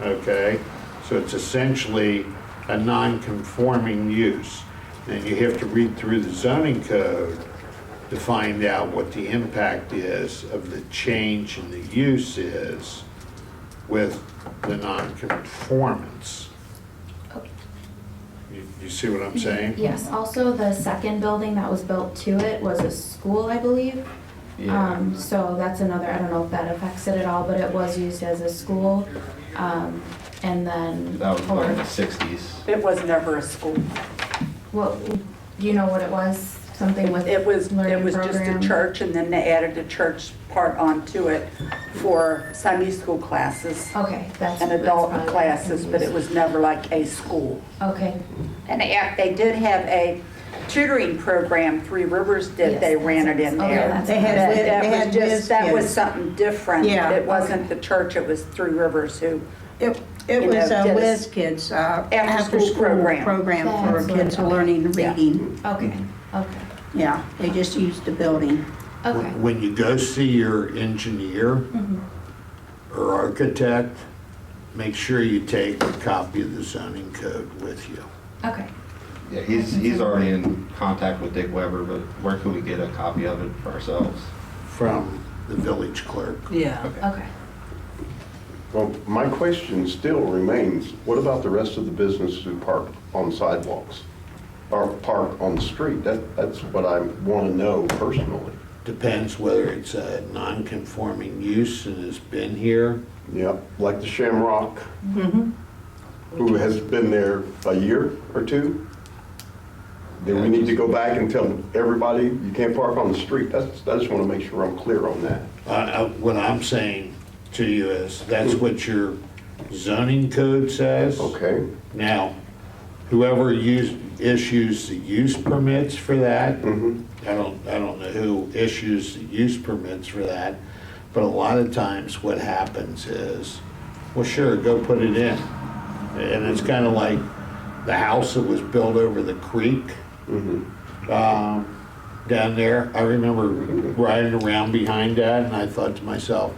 okay? So it's essentially a non-conforming use. And you have to read through the zoning code to find out what the impact is of the change in the use is with the non-conformance. You see what I'm saying? Yes, also the second building that was built to it was a school, I believe. Yeah. So that's another, I don't know if that affects it at all, but it was used as a school. And then. That was built in the 60s. It was never a school. Well, do you know what it was? Something with It was learning just a program? church, and then they added a church part onto it for Sunday school classes Okay, that's. and that's adult probably classes, but it was never like a school. Okay, And they did have a tutoring program, Three Rivers did, Yes, they ran it that's- in oh, yeah, there. that's- They had, That they was had just, whiz that was kids. something different. Yeah. It wasn't the church, it was Three Rivers who, It you know, was a did a whiz kids, after-school after-school program. for That's kids what- learning Yeah. reading. okay, okay, Yeah, they just used the building. okay. When you go see your engineer Mhm. or architect, make sure you take a copy of the zoning code with you. Okay. Yeah, he's already in contact with Dick Weber, but where can we get a copy of it for ourselves? From the village clerk. Yeah. Okay. Well, my question still remains, what about the rest of the businesses who park on sidewalks? Or park on the street? That's what I want to know personally. Depends whether it's a non-conforming use and has been here. Yep, like the Shamrock, who has been there a year or two. Then we need to go back and tell everybody you can't park on the street. I just want to make sure I'm clear on that. What I'm saying to you is, that's what your zoning code says. Okay? Now, whoever issues the use permits for that, Mm-hmm. I don't know who issues the use permits for that, but a lot of times what happens is, well, sure, go put it in. And it's kind of like the house that was built over the creek. Mm-hmm. down there. I remember riding around behind that, and I thought to myself,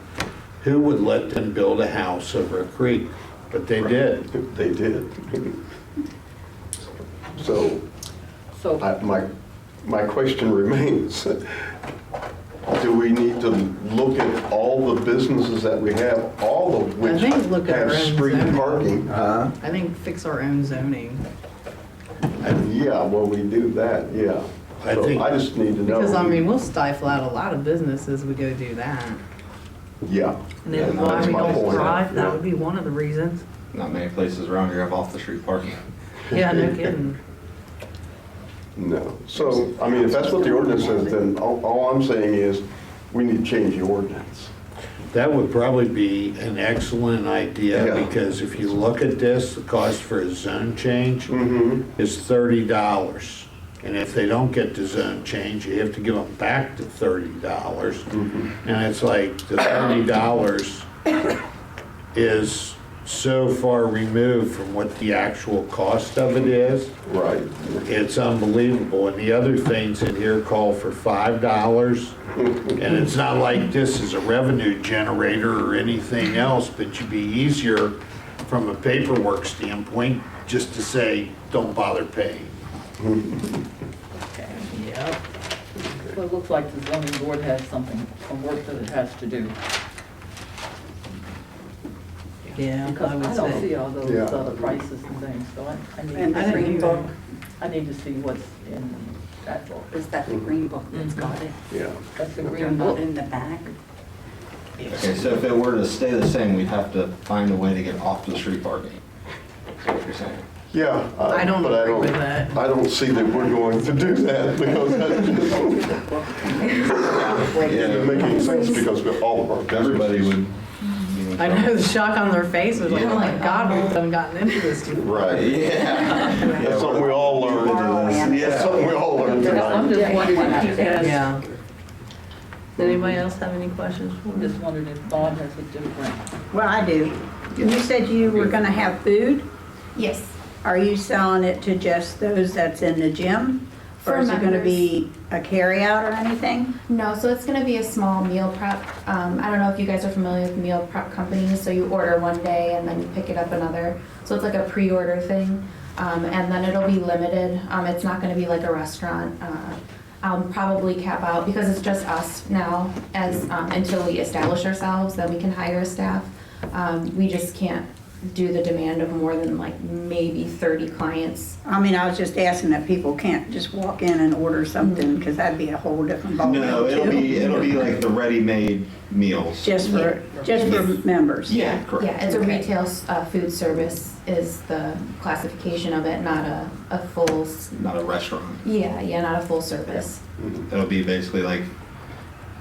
who would let them build a house over a creek? But they did. They did. So So, my question remains, do we need to look at all the businesses that we have, all of which I think look at have our own street zoning. parking? Huh? I think fix our own zoning. Yeah, well, we do that, yeah. I So think- I just need to know. Because, I mean, we'll stifle out a lot of businesses, we go do that. Yeah. And then Yeah, why that's we my don't point. thrive, that Yeah. would be one of the reasons. Not many places around here have off-the-street parking. Yeah, no kidding. No. So, I mean, if that's what the ordinance says, then all I'm saying is, we need to change the ordinance. That would probably be an excellent idea, Yeah. because if you look at this, the cost for a zone change Mm-hmm. is $30. And if they don't get the zone change, you have to give them back the $30. And it's like, the $30 is so far removed from what the actual cost of it is. Right. It's unbelievable. And the other things in here call for $5. And it's not like this is a revenue generator or anything else, but it'd be easier from a paperwork standpoint just to say, don't bother paying. okay. Yep. Well, it looks like the zoning board has some work that it has to do. Yeah, Because I I would don't see say. all those Yeah. prices and things, so I And need, the I didn't green either. book, I need to see what's in that book. is that the green book that's got it? Yeah. That's the They're green not book. in the back? Okay, so if it were to stay the same, we'd have to find a way to get off the street parking. That's what you're saying. Yeah. I don't but agree with that. I don't see that we're going to do that, because that doesn't make any sense, because of all of our businesses. Everybody would. I know the shock on their face was like, oh my God, we haven't gotten into this. Right. Yeah. That's something we all learned. That's something we all learned I'm tonight. just wondering if he has, Yeah. Did anybody else have any questions for I'm me? just wondering if Bob has a different, Well, I do. You said you were gonna have food. Yes. Are you selling it to just those that's in the gym? Or For is it gonna members. be a carryout or anything? No, so it's gonna be a small meal prep. I don't know if you guys are familiar with meal prep companies, so you order one day and then you pick it up another. So it's like a pre-order thing, and then it'll be limited. It's not gonna be like a restaurant. I'll probably cap out, because it's just us now, as, until we establish ourselves, then we can hire staff. We just can't do the demand of more than like maybe 30 clients. I mean, I was just asking that people can't just walk in and order something, because that'd be a whole different ballgame. No, it'll be like the ready-made meals. Just for members. Yeah, correct. Yeah, it's a retail food service is the classification of it, not a full, Not a restaurant. yeah, not a full service. It'll be basically like,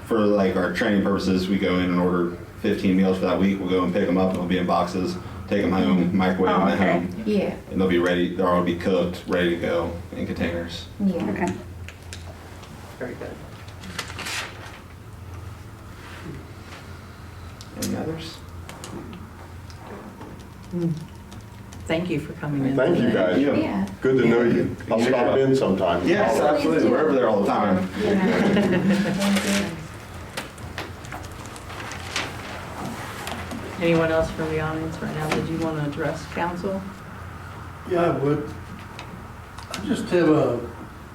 for like our training purposes, we go in and order 15 meals for that week. We'll go and pick them up, and they'll be in boxes, take them home, microwave them at okay. home, Yeah, and they'll be ready, they'll all be cooked, ready to go in containers. yeah. Okay. very good. Any others? Thank you for coming in. Thank you, today. guys. Yeah. Good to know you. I'll stop in sometime. Yes, absolutely. We're over there all the time. Anyone else from the audience right now? Did you want to address council? Yeah, I would. I just have a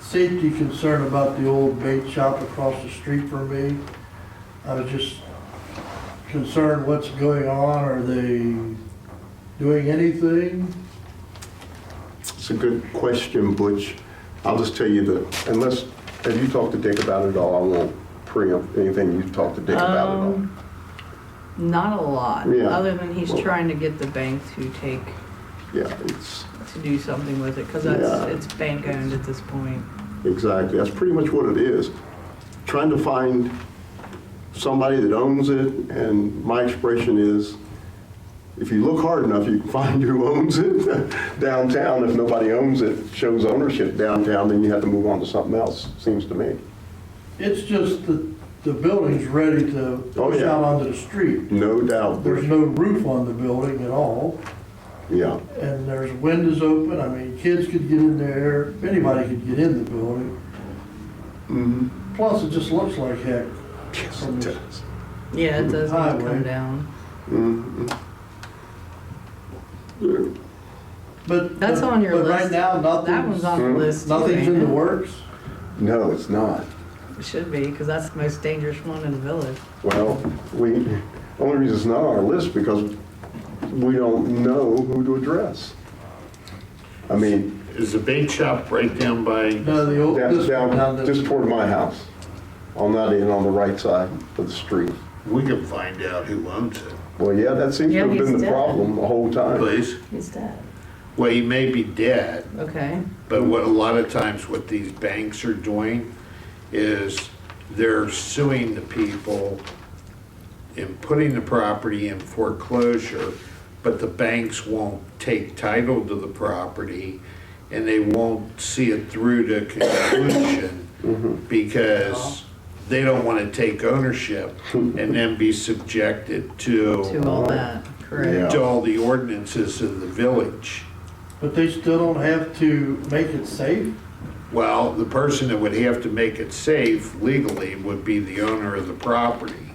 safety concern about the old bait shop across the street from me. I was just concerned what's going on. Are they doing anything? It's a good question, Butch. I'll just tell you that have you talked to Dick about it all? I won't preempt anything you've talked to Dick about it all. Not a lot, Yeah. other than he's Well- trying to get the bank to Yeah, it's, do something with it, because Yeah. it's bank owned at this point. exactly, that's pretty much what it is. Trying to find somebody that owns it, and my expression is, if you look hard enough, you can find who owns it downtown. If nobody owns it, shows ownership downtown, then you have to move on to something else, seems to me. It's just that the building's ready to Oh, push yeah. out onto the street. No doubt. There's no roof on the building at all, Yeah, and there's windows open. I mean, kids could get in there, anybody could get in the building. Mhm. Plus, it just looks like heck. Yes, it does. Yeah, it does need to Highway. come down. Mhm. But. That's but- on your But list. right now, That one's on the Hmm? list too, nothing's in ain't the it? works. No, it's not. It should be, because that's the most dangerous one in the village. Well, only reason it's not on our list because we don't know who to address. I mean, Is the bait shop right down by, No, the old, down, this one down down, this. just toward my house, on that end, on the right side of the street. we can find out who owns it, Well, yeah, that seems to Yeah, have been he's the dead. problem the whole time. please? He's dead. Well, he may be dead, Okay. but what a lot of times what these banks are doing is they're suing the people and putting the property in foreclosure, but the banks won't take title to the property and they won't see it through to conclusion because they don't want to take ownership and then be subjected To all that, correct. Yeah. to all the ordinances of the village. But they still don't have to make it safe? Well, the person that would have to make it safe legally would be the owner of the property.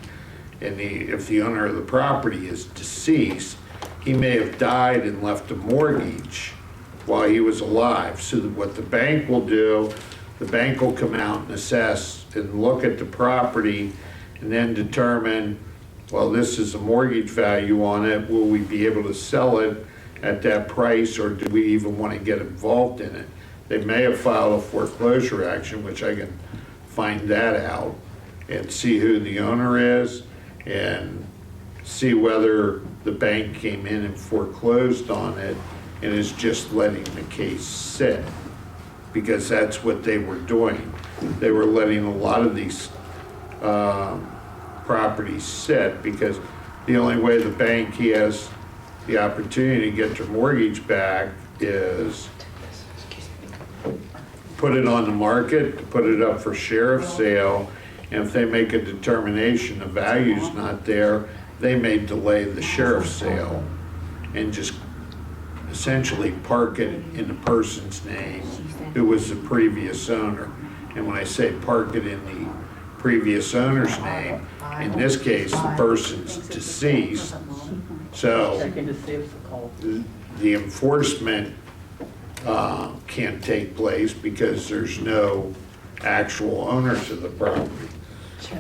And if the owner of the property is deceased, he may have died and left a mortgage while he was alive. So that what the bank will do, the bank will come out and assess and look at the property and then determine, well, this is a mortgage value on it, will we be able to sell it at that price, or do we even want to get involved in it? They may have filed a foreclosure action, which I can find that out and see who the owner is and see whether the bank came in and foreclosed on it and is just letting the case sit. Because that's what they were doing. They were letting a lot of these properties sit because the only way the bank has the opportunity to get their mortgage back is put it on the market, put it up for sheriff's sale, and if they make a determination the value's not there, they may delay the sheriff's sale and just essentially park it in the person's name who was the previous owner. And when I say park it in the previous owner's name, in this case, the person's deceased. So Checking to see if it's a call. the enforcement can't take place because there's no actual owners of the property.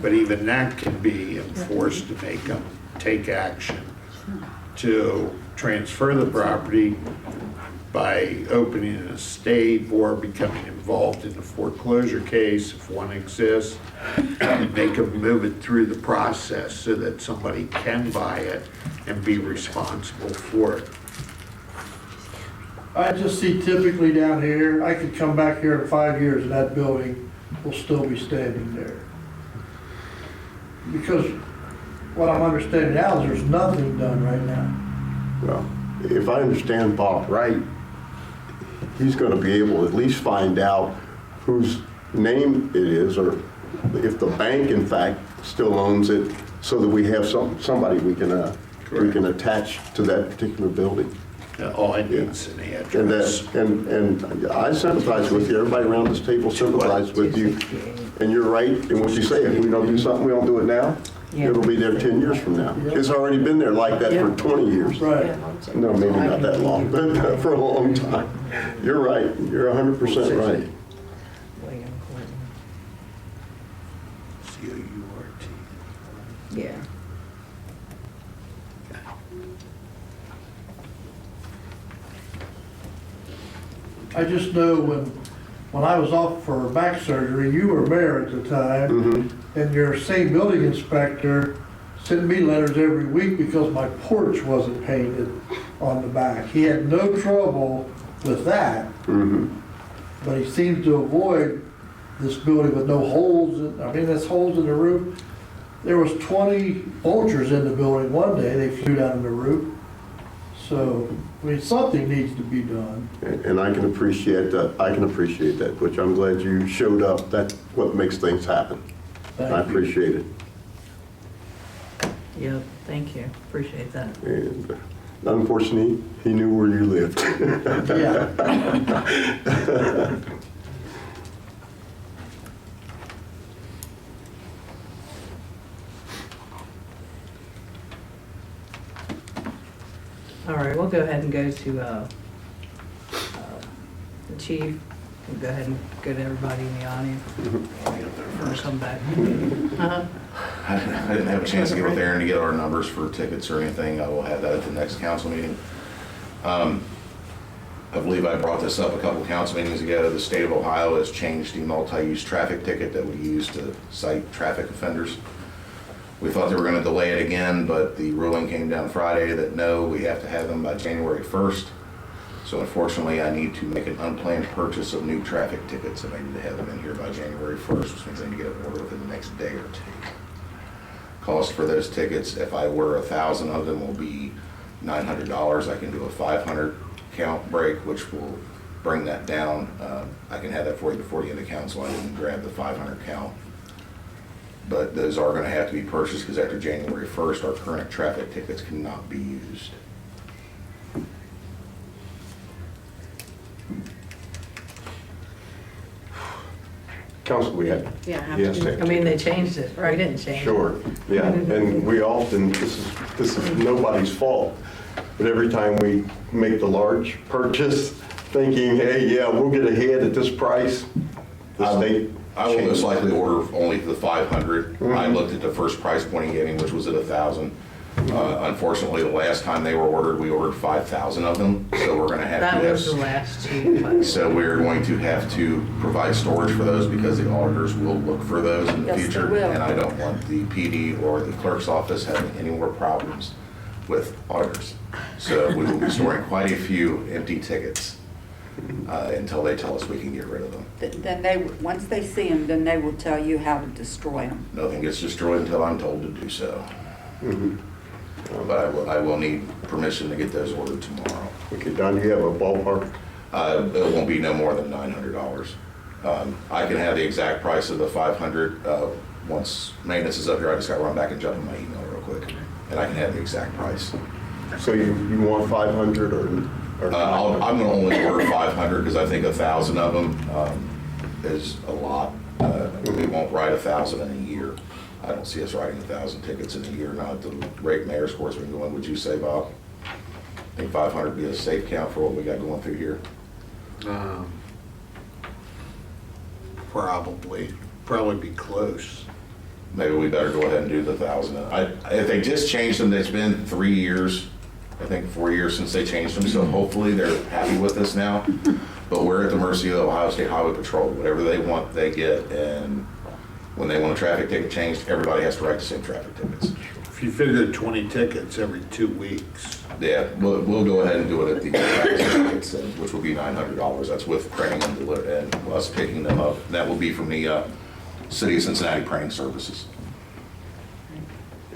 But even that can be enforced to make them take action to transfer the property by opening an estate or becoming involved in a foreclosure case if one exists, and make them move it through the process so that somebody can buy it and be responsible for it. I just see typically down here, I could come back here in 5 years and that building will still be standing there. Because what I'm understanding now is there's nothing done right now. Well, if I understand Bob right, he's going to be able to at least find out whose name it is, or if the bank in fact still owns it, so that we have somebody we can attach to that particular building. All I need is an And address. and I sympathize with you, everybody around this table sympathizes with you, and you're right in what you say, if we don't do something, we don't do it now, it'll be there 10 years from now. It's already been there like that for 20 years. Right. No, maybe not that long, but for a long time. You're right, you're 100% right. C-O-U-R-T. Yeah. I just know when I was off for back surgery, you were mayor at the time, and your same building inspector sent me letters every week because my porch wasn't painted on the back. He had no trouble with that, but he seems to avoid this building with no holes. I mean, there's holes in the roof. There was 20 vultures in the building one day. They flew down the roof. So, I mean, something needs to be done. And I can appreciate that, Butch. I'm glad you showed up. That's what makes things happen. Thank I you. appreciate it. Yep, thank you, appreciate that. And unfortunately, he knew where you lived. Yeah. All right, we'll go ahead and go to the chief. We'll go ahead and go to everybody in the audience. We'll come back. I didn't have a chance to get with Aaron to get our numbers for tickets or anything. I will have that at the next council meeting. I believe I brought this up a couple council meetings ago. The state of Ohio has changed the multi-use traffic ticket that we use to cite traffic offenders. We thought they were going to delay it again, but the ruling came down Friday that no, we have to have them by January 1st. So unfortunately, I need to make an unplanned purchase of new traffic tickets, and I need to have them in here by January 1st, which means I need to get an order within the next day or two. Cost for those tickets, if I were 1,000 of them, will be $900. I can do a 500 count break, which will bring that down. I can have that for you before the end of council. I didn't grab the 500 count. But those are going to have to be purchased because after January 1st, our current traffic tickets cannot be used. Council, we had. Yeah, have Yes, to. I mean, they changed it. We didn't change it. Sure, yeah, and we often, this is nobody's fault, but every time we make the large purchase, thinking, hey, yeah, we'll get ahead at this price, the state. I will most likely order only the 500. I looked at the first price point he gave me, which was at 1,000. Unfortunately, the last time they were ordered, we ordered 5,000 of them, so we're going to have to That was the last chief. So we're going to have to provide storage for those because the auditors will look for those in the Yes, they future. will. And I don't want the PD or the clerk's office having any more problems with auditors. So we will be storing quite a few empty tickets until they tell us we can get rid of them. Then they, once they see them, then they will tell you how to destroy them. Nothing gets destroyed until I'm told to do so. But I will need permission to get those ordered tomorrow. Okay, Don, do you have a ballpark? It won't be no more than $900. I can have the exact price of the 500. Once maintenance is up here, I just got to run back and jump in my email real quick, and I can have the exact price. So you want 500 or I'm going to only order 500 because I think 1,000 of them is a lot. We won't write 1,000 in a year. I don't see us writing 1,000 tickets in a year, not at the rate mayor's course been going. Would you say, Bob? I think 500 would be a safe count for what we got going through here. Probably be close. Maybe we better go ahead and do the 1,000. If they just changed them, it's been 3 years, I think 4 years since they changed them, so hopefully they're happy with us now. But we're at the mercy of the Ohio State Highway Patrol. Whatever they want, they get, and when they want a traffic ticket changed, everybody has to write the same traffic tickets. If you figured 20 tickets every 2 weeks. Yeah, we'll go ahead and do it at the traffic tickets, which will be $900. That's with printing and us picking them up. That will be from the City of Cincinnati Printing Services.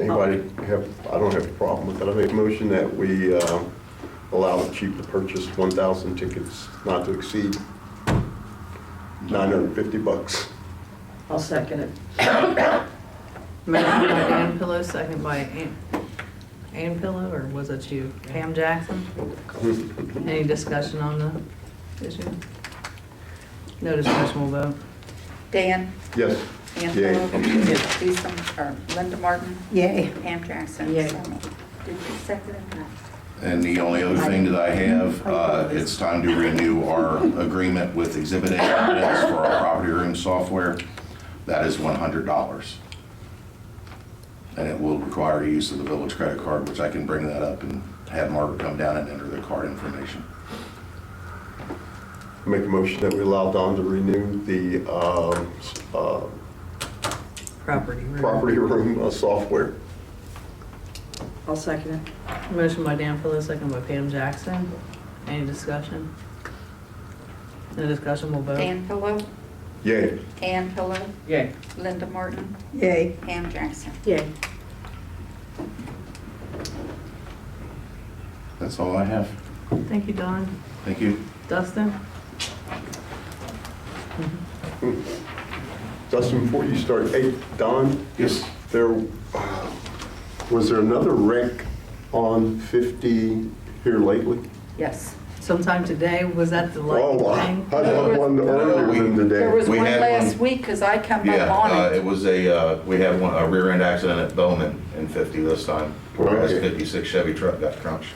anybody have, I don't have a problem with that. I make a motion that we allow the chief to purchase 1,000 tickets not to exceed $950. I'll second it. Motion by Dan Pillow, second by Ann Pillow, or was it you, Pam Jackson? Any discussion on the issue? No discussion, we'll vote. Dan? Yes. Ann Yay. Pillow? Dustin, or Linda Martin? Yay. Pam Jackson? Yay. Did you second it? And the only other thing that I have, it's time to renew our agreement with Exhibit A Ordinance for our property room software. That is $100. And it will require use of the village credit card, which I can bring that up and have Margret come down and enter the card information. Make a motion that we allow Don to renew the Property room. property room software. I'll second it. Motion by Dan Pillow, second by Pam Jackson. Any discussion? No discussion, we'll vote. Dan Pillow? Yay. Ann Pillow? Yay. Linda Martin? Yay. Pam Jackson? Yay. That's all I have. Thank you, Don. Thank you. Dustin? Dustin, before you start, hey, Don, Yes. was there another wreck on 50 here lately? Yes. Sometime today, was that the Oh, light I thing? had one earlier than There today. was We one had last one- week, because I come up Yeah, on it it. was we had a rear end accident at Bowman in 50 this time, whereas Okay. 56 Chevy truck got crunched.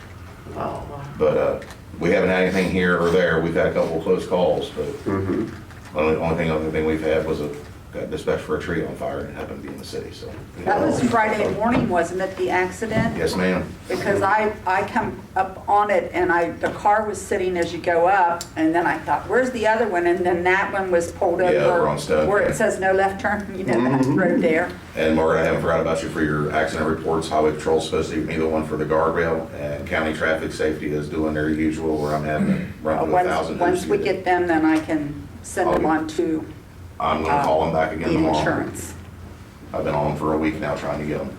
But we haven't had anything here or there. We've had a couple of close calls, but Mhm. other thing we've had was got dispatched for a tree on fire and it happened to be in the city, so. That was Friday morning, wasn't it, the accident? Yes, ma'am. Because I come up on it and the car was sitting as you go up, and then I thought, where's the other one? And then that one was pulled over. Yeah, over on Stone, where yeah. it says no left turn, you know, that road there. And Margret, I haven't forgot about you for your accident reports. Highway Patrol's supposed to give me the one for the guardrail, and County Traffic Safety is doing their usual where I'm having to run through 1,000 hoops. Once we to get them, then I can send them on to I'm gonna call them back again the tomorrow. insurance. I've been on them for a week now trying to get them.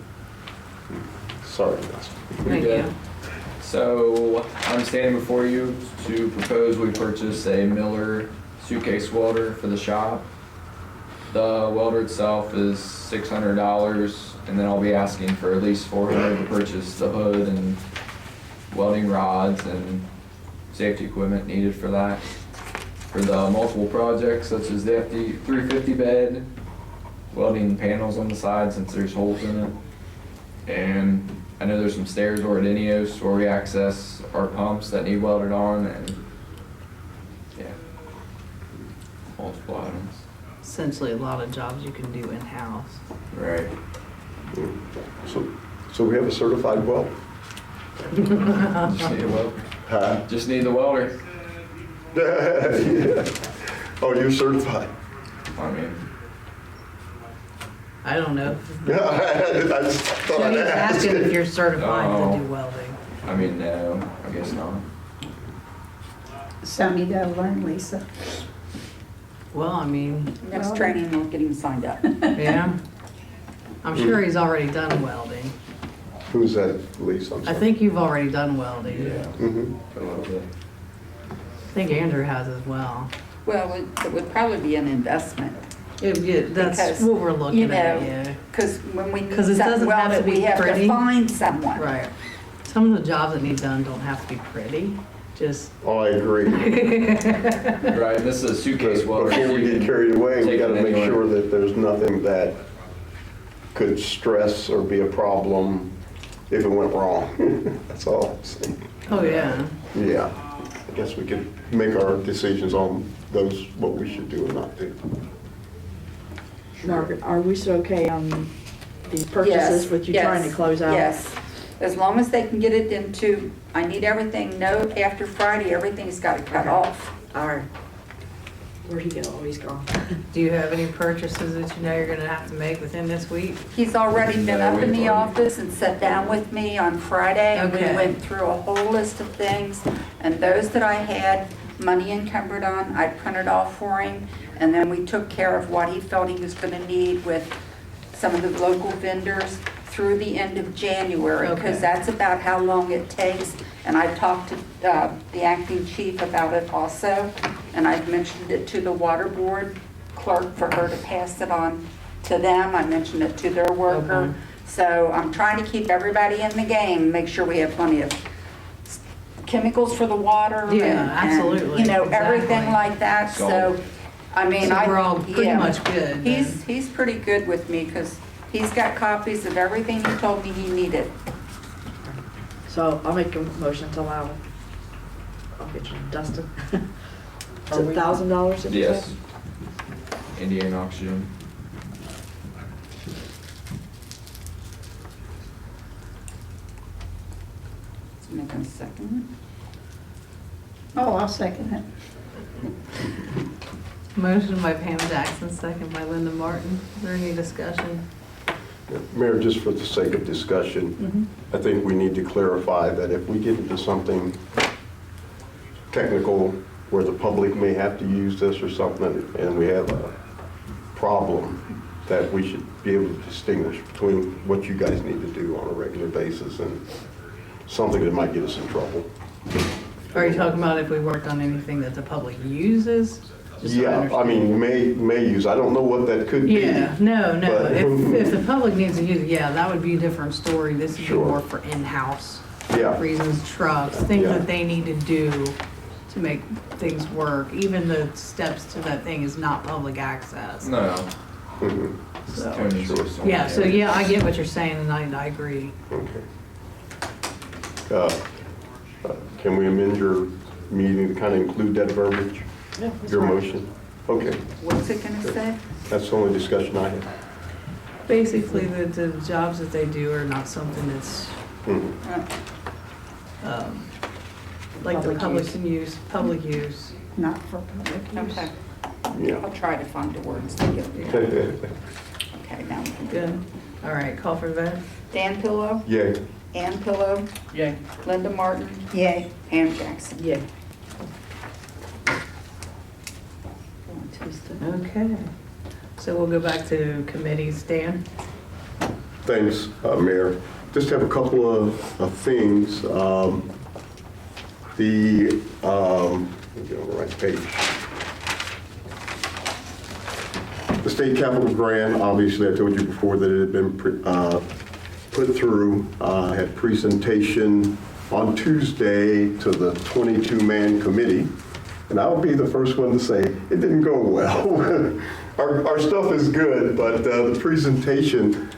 Sorry, Dustin. Thank you. So I'm standing before you to propose we purchase a Miller suitcase welder for the shop. The welder itself is $600, and then I'll be asking for at least $400 to purchase the hood and welding rods and safety equipment needed for that. For the multiple projects such as the 350 bed, welding panels on the side since there's holes in it. And I know there's some stairs over at Ineos where we access our pumps that need welded on, and yeah, multiple items. Essentially, a lot of jobs you can do in-house. Right. So we have a certified welder? Just need a welder. Huh? Just need the welder. Yeah. Oh, you're certified? I mean, I don't know. I just thought So I'd he's ask. asking if you're certified to Oh. do welding. I mean, no, I guess not. Something you gotta learn, Lisa. Well, I mean, Next training, we'll get him signed up. yeah. I'm sure he's already done welding. Who's that, Lisa? I'm I sorry. think you've already done welding. Yeah, Mhm. a little bit. I think Andrew has as well. Well, it would probably be an investment. That's Because, what we're you looking know, at, yeah. Because when we need 'Cause it something doesn't have to welded, be we have to pretty. find someone. Right. Some of the jobs that need done don't have to be pretty, just. Oh, I agree. Right, this is a suitcase welder. Before we get carried away, we Take gotta it make anywhere. sure that there's nothing that could stress or be a problem if it went wrong. That's all I'm saying. Oh, yeah. Yeah, I guess we could make our decisions on those, what we should do and not do. Margaret, are we still okay on these Yes, purchases with you trying to yes, close out? Yes, as long as they can get it into, I need everything, no, after Friday, everything's got to cut off. All right. Where'd he go? Oh, he's gone. Do you have any purchases that you know you're gonna have to make within this week? He's already been No, up in we've the already- office and sat down with me on Friday, and we Okay. went through a whole list of things. And those that I had money encumbered on, I printed off for him, and then we took care of what he felt he was gonna need with some of the local vendors through the end of January, because Okay. that's about how long it takes. And I talked to the acting chief about it also, and I've mentioned it to the water board clerk for her to pass it on to them. I mentioned it to their worker. Okay. So I'm trying to keep everybody in the game, make sure we have plenty of chemicals for the water. Yeah, and, absolutely, you know, everything exactly. like that, so, Salt. I mean, So I. we're all pretty yeah. much good then. He's pretty good with me, because he's got copies of everything he told me he needed. So I'll make a motion to allow, I'll get you Dustin. It's Are we- $1,000, did you say? Yes. Indian oxygen. Let's make a second. Oh, I'll second it. Motion by Pam Jackson, second by Linda Martin. Is there any discussion? Mayor, just for the sake of discussion, I think we need to clarify that if we get into something technical where the public may have to use this or something, and we have a problem, that we should be able to distinguish between what you guys need to do on a regular basis and something that might get us in trouble. Are you talking about if we worked on anything that the public uses? Just so Yeah, I mean, may use, I don't know what that could be. Yeah, no. But- If the public needs to use it, yeah, that would be a different story. This would be Sure. more for in-house Yeah. reasons, trucks, things Yeah. that they need to do to make things work. Even the steps to that thing is not public access. No. Mhm. So, Tony's Sure. just on yeah, the so edge. yeah, I get what you're saying and I agree. Okay. Can we amend your meeting to kind of include that verbiage? Yeah, that's Your fine. motion? Okay, What's it gonna say? that's the only discussion I had. Basically, the jobs that they do are not something that's, Mhm. like the Public public use. Not for public use. Okay, Yeah. I'll try to find the words to get there. Okay, now we can do it. Good. All right, call for the vote. Dan Pillow, Yay. Ann Pillow, Yay. Linda Martin, Yay. Pam Jackson. Yay. Okay. So we'll go back to committees. Dan? Thanks, Mayor. Just have a couple of things. Let me get on the right page. The state capital grant, obviously, I told you before that it had been put through, had presentation on Tuesday to the 22-man committee. And I'll be the first one to say, it didn't go well. Our stuff is good, but the presentation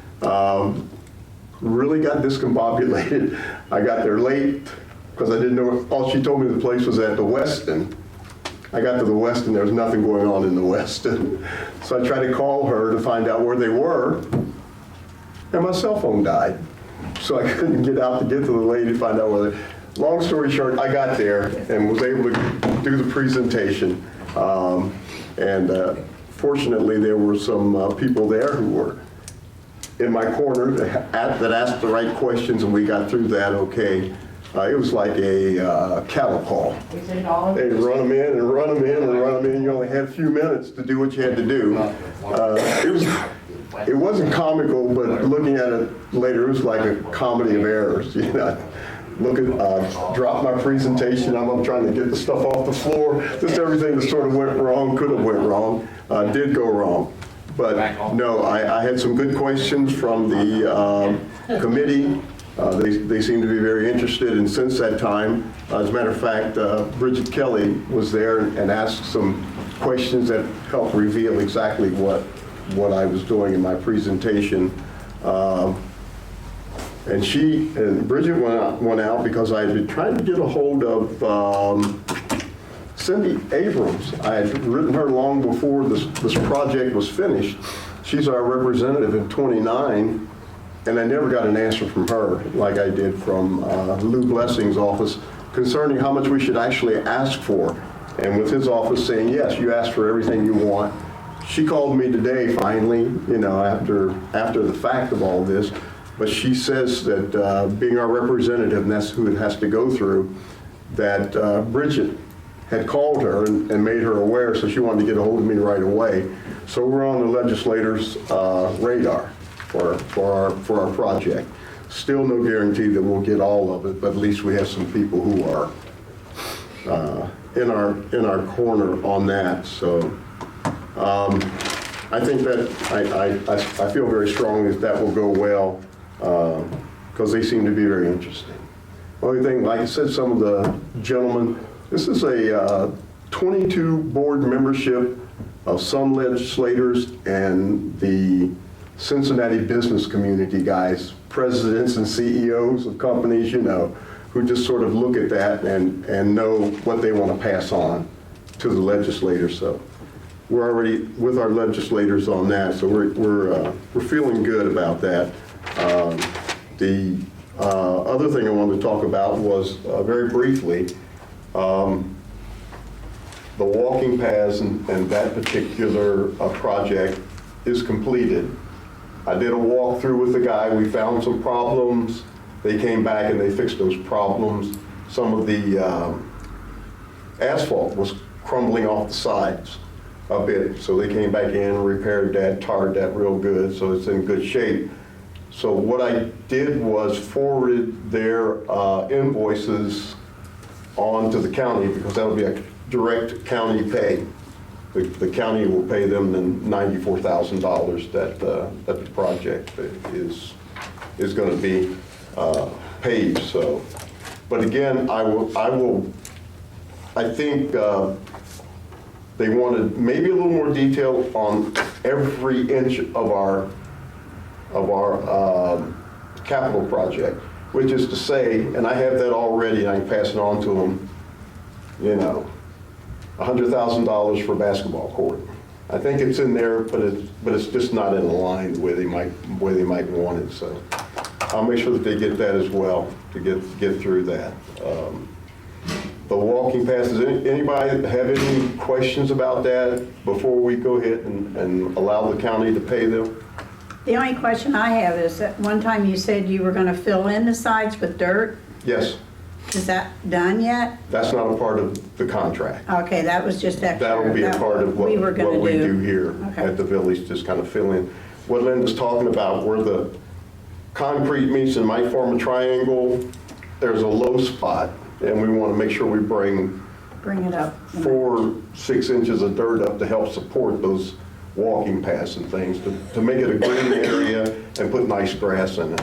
really got discombobulated. I got there late because I didn't know, all she told me the place was at the Westin. I got to the Westin, there was nothing going on in the Westin. So I tried to call her to find out where they were, and my cell phone died. So I couldn't get out to get to the lady to find out where they. Long story short, I got there and was able to do the presentation. Fortunately, there were some people there who were in my corner that asked the right questions, and we got through that okay. It was like a cattle call. They'd run them in and run them in and run them in. You only had a few minutes to do what you had to do. It wasn't comical, but looking at it later, it was like a comedy of errors. You know, dropped my presentation. I'm trying to get the stuff off the floor. Just everything that sort of went wrong, could have went wrong, did go wrong. But no, I had some good questions from the committee. They seem to be very interested, and since that time, as a matter of fact, Bridget Kelly was there and asked some questions that helped reveal exactly what I was doing in my presentation. And Bridget went out because I had been trying to get a hold of Cindy Abrams. I had written her long before this project was finished. She's our representative in 29. And I never got an answer from her like I did from Lou Blessing's office concerning how much we should actually ask for. And with his office saying, yes, you ask for everything you want. She called me today finally, you know, after the fact of all this. But she says that being our representative, and that's who it has to go through, that Bridget had called her and made her aware, so she wanted to get a hold of me right away. So we're on the legislators' radar for our project. Still no guarantee that we'll get all of it, but at least we have some people who are in our corner on that. So I think that I feel very strongly that will go well because they seem to be very interesting. Only thing, like I said, some of the gentlemen, this is a 22 board membership of some legislators and the Cincinnati business community guys, presidents and CEOs of companies, you know, who just sort of look at that and know what they want to pass on to the legislators. So we're already with our legislators on that, so we're feeling good about that. The other thing I wanted to talk about was very briefly the walking paths and that particular project is completed. I did a walkthrough with the guy. We found some problems. They came back and they fixed those problems. Some of the asphalt was crumbling off the sides a bit. So they came back in, repaired that, tarred that real good, so it's in good shape. So what I did was forwarded their invoices on to the county because that would be a direct county pay. The county will pay them the $94,000 that the project is going to be paid. So, but again, I think they wanted maybe a little more detail on every inch of our capital project. which is to say, and I have that already, and I can pass it on to them, you know, $100,000 for a basketball court. I think it's in there, but it's just not in line the way they might want it, so I'll make sure that they get that as well, to get through that. The walking path, does anybody have any questions about that before we go ahead and allow the county to pay them? The only question I have is that one time you said you were gonna fill in the sides with dirt. Yes, Is that done yet? that's not a part of the contract. Okay, that was just extra. That'll be a That part of what we were gonna we do here Okay. at the village, just kind of fill in. What Linda's talking about, where the concrete meets and might form a triangle, there's a low spot, and we want to make sure we bring Bring it up. 4-6 inches of dirt up to help support those walking paths and things, to make it a green area and put nice grass in it.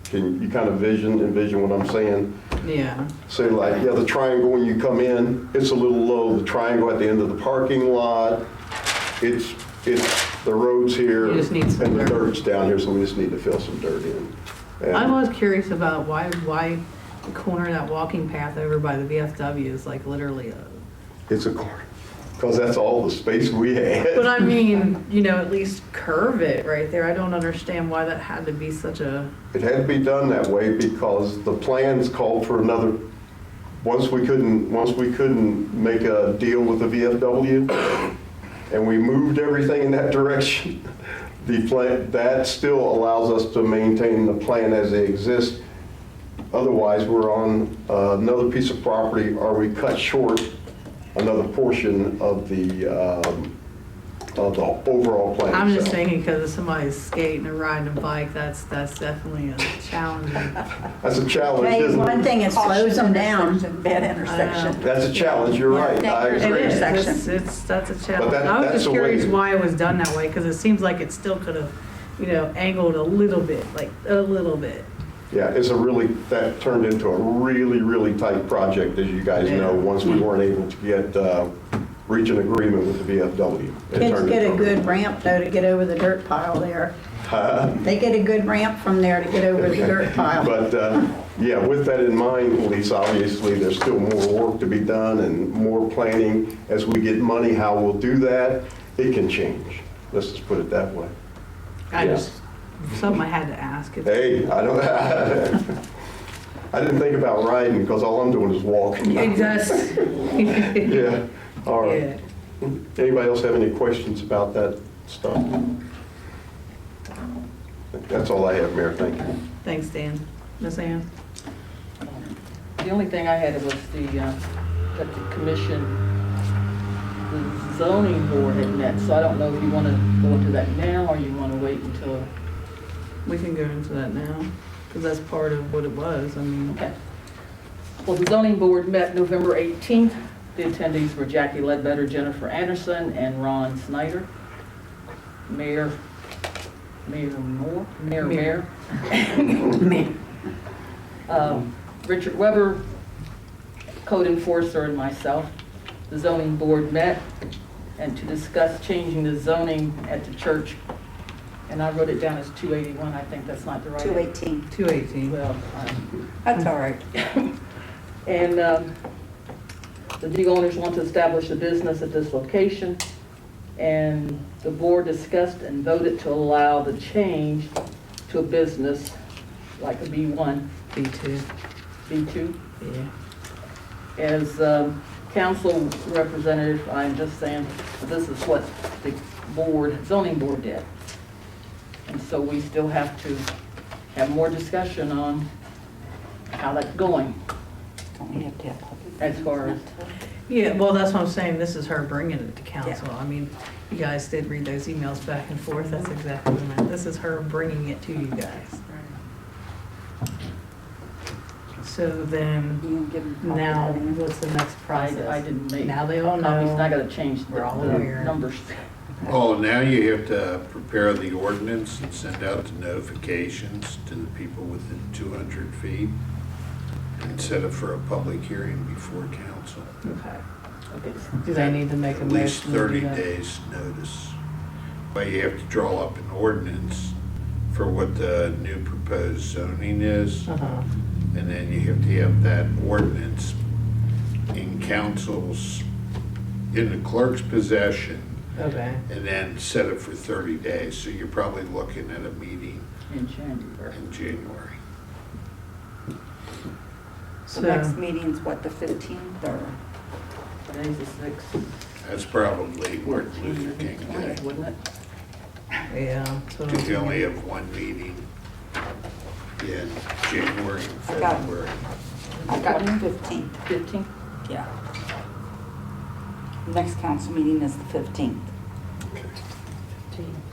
Can you kind of envision what I'm saying? Yeah. Say like, yeah, the triangle when you come in, it's a little low. The triangle at the end of the parking lot, it's the road's here. You just need some and the dirt. dirt's down here, so we just need to fill some dirt in. And I was curious about why the corner of that walking path over by the VFW is like literally a, it's a corner, because that's all the space we had. but I mean, you know, at least curve it right there. I don't understand why that had to be such a, It had to be done that way because the plans called for another, once we couldn't make a deal with the VFW, and we moved everything in that direction, the plan, that still allows us to maintain the plan as they exist. Otherwise, we're on another piece of property, or we cut short another portion of the overall plan. I'm just itself. thinking because if somebody's skating or riding a bike, that's definitely a challenge. That's a challenge, Hey, isn't one it? thing, it slows them down. Bad intersection. That's a challenge, you're right. I dangerous agree. It is, intersection. that's a challenge. that- I was that's just the way- curious why it was done that way, because it seems like it still could have, you know, angled a little bit, like a little bit. Yeah, that turned into a really, really tight project, as you guys know, Yeah. once we weren't able to reach an agreement with the VFW. It Kids turned get a into good ramp though to get over the dirt pile there. They get a good ramp from there to get over the dirt pile. But, yeah, with that in mind, Lisa, obviously, there's still more work to be done and more planning. As we get money, how we'll do that, it can change. Let's just put it that way. Something I had to ask. Hey, I don't, I didn't think about riding, because all I'm doing is walking. It does. Yeah, all right. Yeah. Anybody else have any questions about that stuff? That's all I have, Mayor, thank you. Thanks, Dan. Miss Ann? The only thing I had was that the commission, the zoning board had met, so I don't know if you want to go into that now or you want to wait until, We can go into that now, because that's part of what it was. I mean, okay. Well, the zoning board met November 18th. The attendees were Jackie Ledbetter, Jennifer Anderson, and Ron Snyder. Mayor. Richard Weber, code enforcer, and myself. The zoning board met and to discuss changing the zoning at the church. And I wrote it down as 281. I think that's not the right. 218. 218. Well, That's all right. and the new owners want to establish a business at this location. And the board discussed and voted to allow the change to a business like a B1, B2. B2. Yeah. As council representative, I'm just saying, this is what the zoning board did. And so we still have to have more discussion on how that's going as far as. Yeah, well, that's what I'm saying. This is her bringing it to council. I mean, you guys did read those emails back and forth. That's exactly what I meant. This is her bringing it to you guys. So then, now, what's the next process? I didn't make. Now they all copies, know. and I gotta change We're all the aware. numbers. Oh, now you have to prepare the ordinance and send out the notifications to the people within 200 feet and set it for a public hearing before council. Okay. Do they need to make a At least motion to do 30 that? days notice. But you have to draw up an ordinance for for what the new proposed zoning is. Uh-huh. And then you have to have that ordinance in council's, in the clerk's possession, Okay. and then set it for 30 days. So you're probably looking at a meeting In January. in January. The next meeting's what, the 15th or? Today's the 6th. That's probably Martin Luther King Day. 20th, wouldn't it? Yeah. that's what I'm Because you only thinking. have one meeting in January and I got it. February. I got the 15th, 15th? yeah. Next council meeting is the 15th,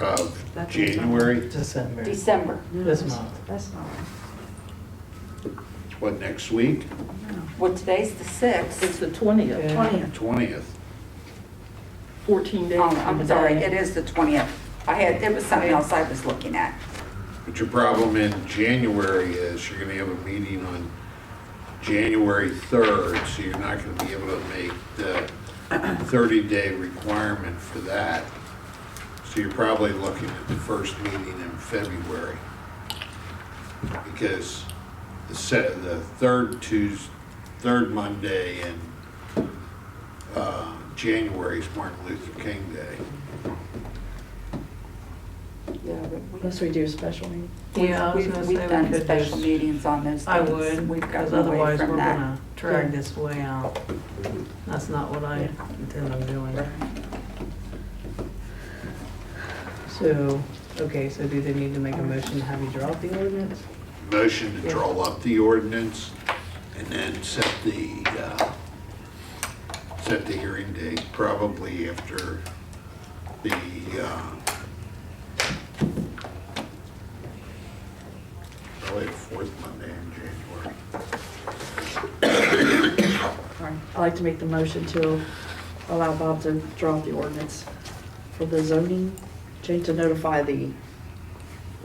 Of That's January, December. December. This month. That's not, what, next week? Well, today's the 6th. It's the 20th. Yeah. 20th. 20th. 14 days Oh, from I'm today. sorry, it is the 20th. It was something else I was looking at. But your problem in January is you're gonna have a meeting on January 3rd, so you're not gonna be able to make the 30-day requirement for that. So you're probably looking at the first meeting in February. Because the third Monday in January is Martin Luther King Day. Yeah, unless we do a special meeting. Yeah, I was gonna say We've done we could special do. meetings on those days. I would, We've because gotten away otherwise from we're that. gonna drag this way out. That's not what I intend on doing. So, okay, so do they need to make a motion to have you drop the ordinance? Motion to draw up the ordinance and then set the hearing date, probably after the, probably the fourth Monday in January. All right, I'd like to make the motion to allow Bob to draw up the ordinance for the zoning change to notify the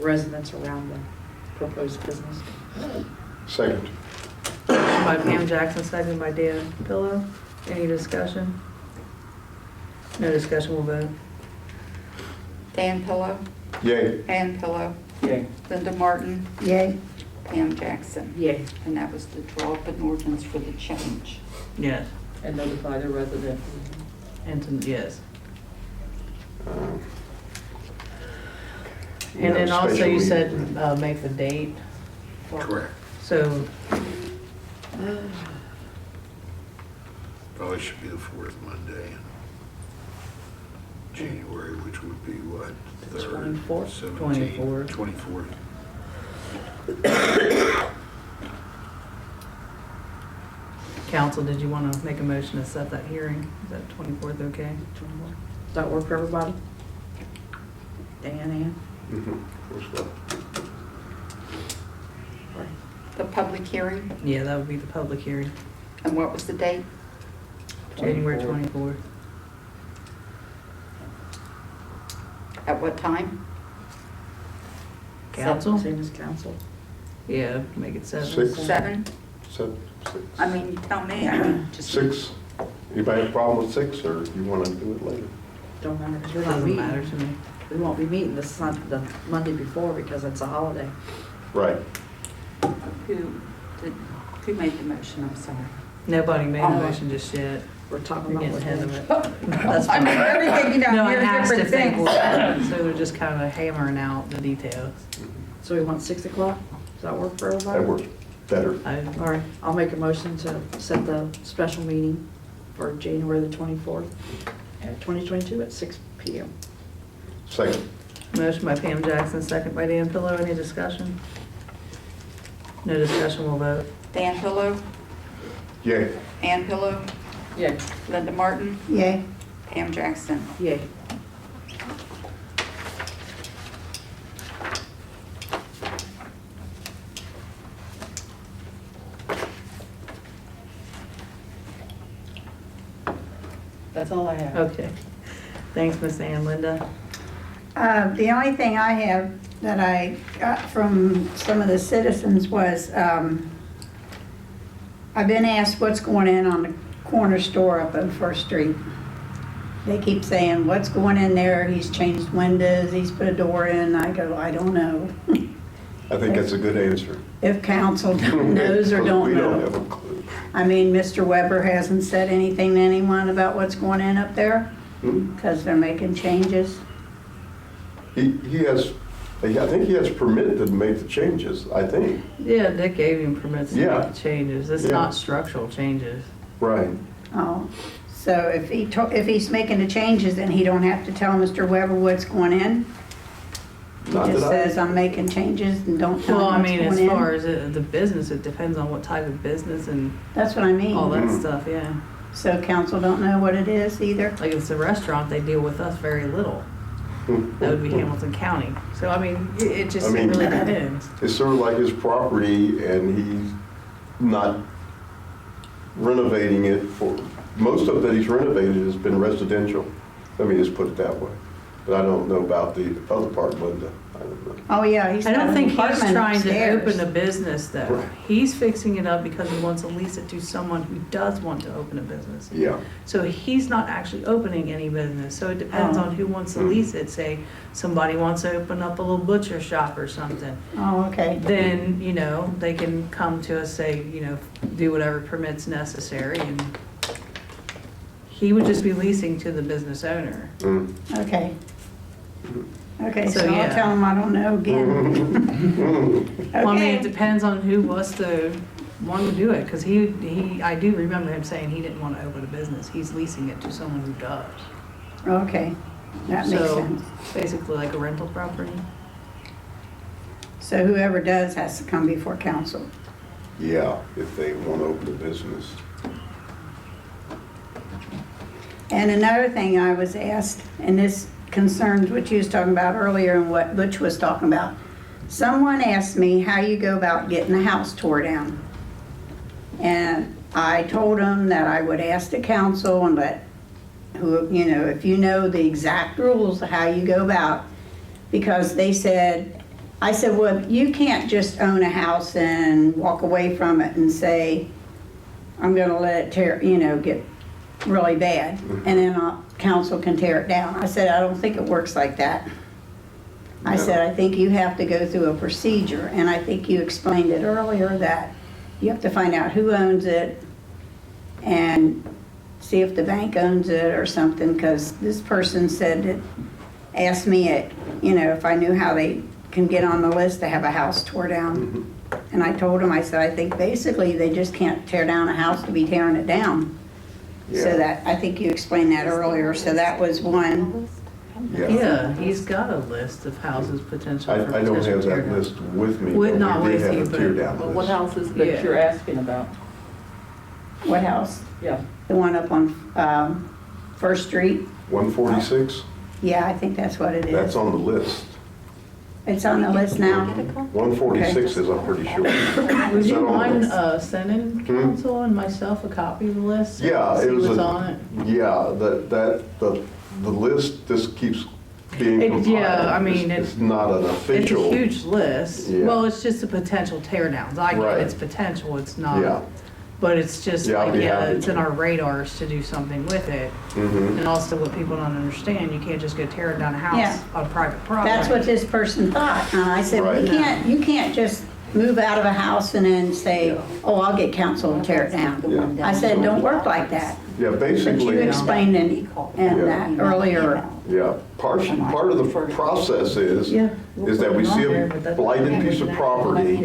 residents around the proposed business. Second. By Pam Jackson, second by Dan Pillow. Any discussion? No discussion, we'll vote. Dan Pillow, Yay. Ann Pillow, Yay. Linda Martin, Yay. Pam Jackson. Yay. And that was to draw up an ordinance for the change. Yes. And notify the residents. And to, yes. Yeah, And then also special you meeting. said, make the date, Correct. so, Probably should be the fourth Monday in January, which would be what? 3rd, 24th? 17th, 24th. 24th. council, did you want to make a motion to set that hearing? Is that 24th okay? Does that work for everybody? Dan, Ann? The public hearing, Yeah, that would be the public hearing, and what was the date? January 24th. 24th. At what time? Council? Same as council. Yeah, make it 7. 6. 7? 7. I mean, you tell me, I mean, just. 6. Anybody have a problem with 6, or you want to do it later? Don't matter, because we're not Doesn't matter meeting. to me. We won't be meeting the Monday before because it's a holiday. Right. Who made the motion, I'm sorry? Nobody made a Oh. motion just yet. We're talking We're about getting ahead of it. it. That's I mean, fine. everything, you know, No, I here's asked if different they things. would, so they're just kind of hammering out the details. So we want 6 o'clock? Does that work for everybody? That works better. All right, I'll make a motion to set the special meeting for January the 24th, 2022 at 6 PM. Second. Motion by Pam Jackson, second by Dan Pillow. Any discussion? No discussion, we'll vote. Dan Pillow, Yay. Ann Pillow, Yay. Linda Martin, Yay. Pam Jackson. Yay. That's all I have. Okay. Thanks, Miss Ann. Linda? The only thing I have that I got from some of the citizens was, I've been asked what's going on the corner store up on First Street. They keep saying, what's going in there? He's changed windows, he's put a door in. I go, I don't know. I think that's a good answer. if council knows or don't We don't know. have a clue. I mean, Mr. Weber hasn't said anything to anyone about what's going in up there, because they're making changes. He has, I think he has permit to make the changes, I think. Yeah, Dick gave him permits to Yeah. make the changes. It's Yeah. not structural changes. Right. Oh, so if he's making the changes, then he don't have to tell Mr. Weber what's going in? He Not just that I- says, I'm making changes and don't tell Well, I him what's mean, going as in? far as the business, it depends on what type of business and That's what I mean. all that stuff, yeah. So council don't know what it is either? Like if it's a restaurant, they deal with us very little. That would be Hamilton County. So, I mean, it just I mean- really depends. It's sort of like his property and he's not renovating it for, most of that he's renovated has been residential. Let me just put it that way. But I don't know about the other part, Linda. I don't know. Oh, yeah, he's I got don't an think he's apartment trying to upstairs. open a business though. Right. He's fixing it up because he wants to lease it to someone who does want to open a business. Yeah. So he's not actually opening any business, so it depends Oh. on who wants to lease it. Say, somebody wants to open up a little butcher shop or something. Oh, okay. Then, they can come to us, say, do whatever permits necessary, and he would just be leasing to the business owner. Okay. Okay, So, so I'll yeah. tell him I don't know again. Well, I mean, it Okay. depends on who wants to do it, because I do remember him saying he didn't want to open a business. He's leasing it to someone who does. Okay, that makes So, sense. basically like a rental property. So whoever does has to come before council. Yeah, if they want to open a business. And another thing I was asked, and this concerns what you was talking about earlier and what Butch was talking about. Someone asked me how you go about getting a house tore down. And I told them that I would ask the council and let, if you know the exact rules of how you go about, because I said, well, you can't just own a house and walk away from it and say, I'm gonna let it tear, get really bad, and then council can tear it down. I said, I don't think it works like that. I said, I think you have to go through a procedure, and I think you explained it earlier that you have to find out who owns it and see if the bank owns it or something, because this person asked me if I knew how they can get on the list to have a house tore down. And I told him, I said, I think basically they just can't tear down a house to be tearing it down. So Yeah. that, I think you explained that earlier, so that was one. Yeah, he's got a list of houses potential I for I don't potential have tear that down. list with me. With- but not we did with have you, a but- tear down But list. what houses Yeah. that you're asking about? What house? Yeah. The one up on First Street? 146, Yeah, I think that's what it that's is. on the list. It's on the list now? 146 is, I'm pretty sure. Would Is that you on mind the- sending council and myself a copy of the list? so we Yeah, can it See was what's a, on it? yeah, the list just keeps being compiled. Yeah, I mean, It's not an It's a official. huge list. Yeah. Well, it's just a potential tear downs. I get Right. it's potential, it's Yeah. not. But it's just Yeah, I'll like, be yeah, happy it's to. in our radars to do something with it. Mhm. And also what people don't understand, you can't just go tearing down a Yeah. house on private property. That's what this person thought. And I said, well, Right. you can't just move out of a house and then say, oh, I'll get council to tear it down. Yeah. I said, don't work like that. Yeah, But you basically, explained in that earlier. yeah, part of the process is Yeah, we'll that put we it on see there, a but that's- blighted piece of property,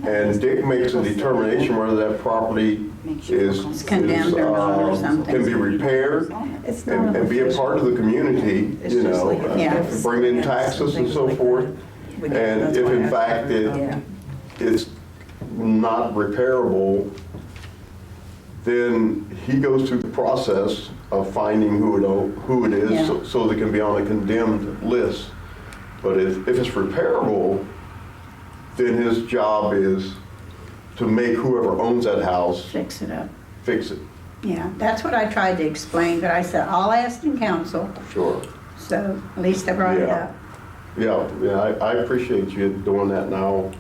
and Dick makes a determination whether that property is Condemned or not or something. can be repaired It's not and be a official. part of the community, It's just like a Yeah. gift. bring in taxes and so forth. But And that's if why I in asked fact about it that. is not repairable, then he goes through the process of finding who it is, Yeah. so they can be on a condemned list. But if it's repairable, then his job is to make whoever owns that house Fix it up. fix it. Yeah, that's what I tried to explain, but I said, I'll ask in council, Sure. so at least I brought it Yeah. up. Yeah, I appreciate you doing that now.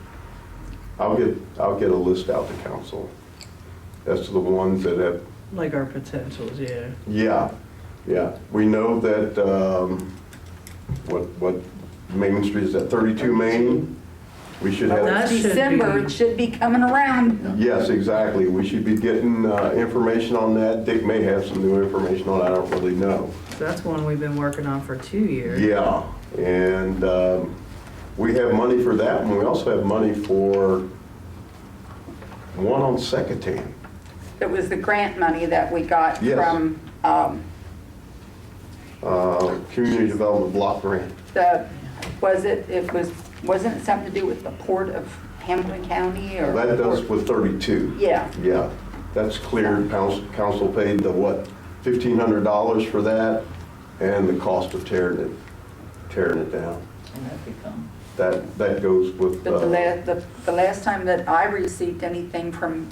I'll get a list out to council as to the ones that have, Like our potentials, yeah. yeah. We know that, what Main Street is at 32 Main? We should Well, have, That it's should December, be- it should be coming around. yes, exactly. We should be getting information on that. Dick may have some new information on it, I don't really know. So that's one we've been working on for 2 years. Yeah, and we have money for that, and we also have money for one on Secretary. It was the grant money that we got Yes. from Community Development Block Grant. wasn't it something to do with the port of Hamilton County or? That does with 32. Yeah, Yeah, that's cleared. Council paid the, what, $1,500 for that, and the cost of tearing it down. And that become, That goes with, but the last time that I received anything from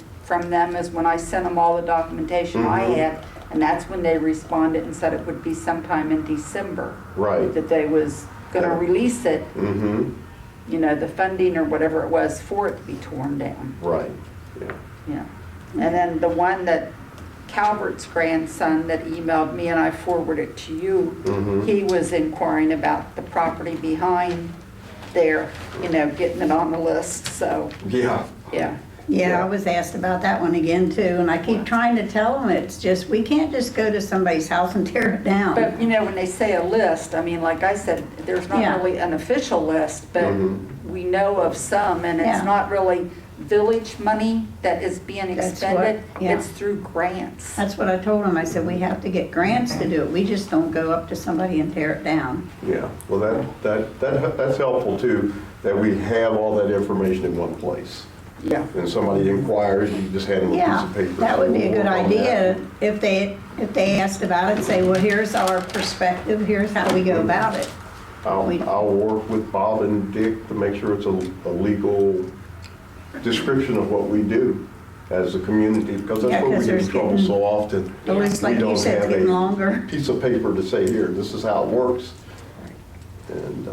them is when I sent them all the documentation I Mhm. had, and that's when they responded and said it would be sometime in December, right. that they was gonna Yeah. release it, Mm-hmm, you know, the funding or whatever it was for it to be torn down. right, yeah. Yeah, and then the one that Calvert's grandson that emailed me and I forwarded to you, Mhm. he was inquiring about the property behind there, you know, getting it on the list, so, Yeah, yeah. Yeah, I was asked about that one again too, and I keep trying to tell them, it's just, we can't just go to somebody's house and tear it down. But, you know, when they say a list, I mean, like I said, there's not Yeah. really an official list, but Mhm. we know of some, and Yeah. it's not really village money that is being That's expended, what- yeah. it's through grants. That's what I told them, I said, we have to get grants to do it, we just don't go up to somebody and tear it down. yeah. Well, that's helpful too, that we have all that information in one place. Yeah. And somebody inquires, you just hand them a piece Yeah, of paper. that would be a We'll good work on idea, that. if they asked about it, say, well, here's our perspective, here's how we go about it. I'll work with Bob and Dick to make sure it's a legal description of what we do as a community, because Yeah, that's what 'cause we get in there's trouble getting- so often. Oh, it's like We you don't said, it's have getting a longer. Piece of paper to say, here, this is how it works. And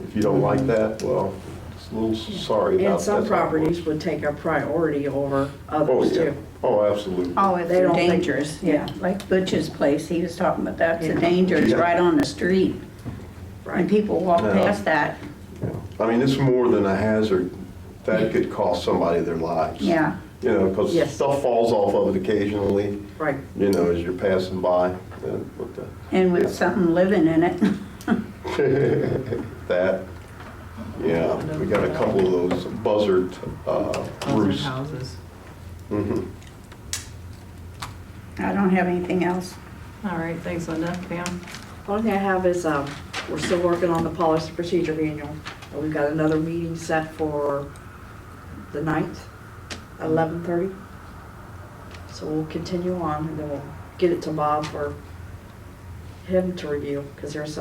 if you don't like that, well, it's a little sorry about that. And some properties would take a priority over Oh, others yeah. too. Oh, absolutely. Oh, if They they're don't think- dangerous, yeah, like Butch's place, he was talking about that's a Yeah. danger, it's Yeah. right on the street. And people walk No. past that, Yeah. I mean, it's more than a hazard. That could cost somebody their lives. yeah. You know, because Yes. stuff falls off of it occasionally, Right. you know, as you're passing by. And with the- And with Yeah. something living in it. That, yeah, we got a couple of those buzzard Buzzard roosts. houses. Mhm. I don't have anything else. All right, thanks, Linda. Pam? Only thing I have is, we're still working on the policy procedure manual. And we've got another meeting set for the 9th, at 11:30. So we'll continue on and then we'll get it to Bob for him to review, because there's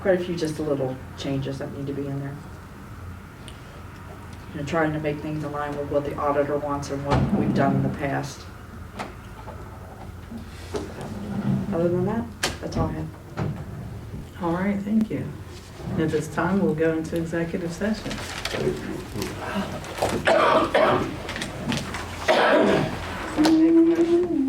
quite a few just little changes that need to be in there. You know, trying to make things align with what the auditor wants and what we've done in the past. Other than that, that's all I have. All right, thank you. And at this time, we'll go into executive session. Make a motion.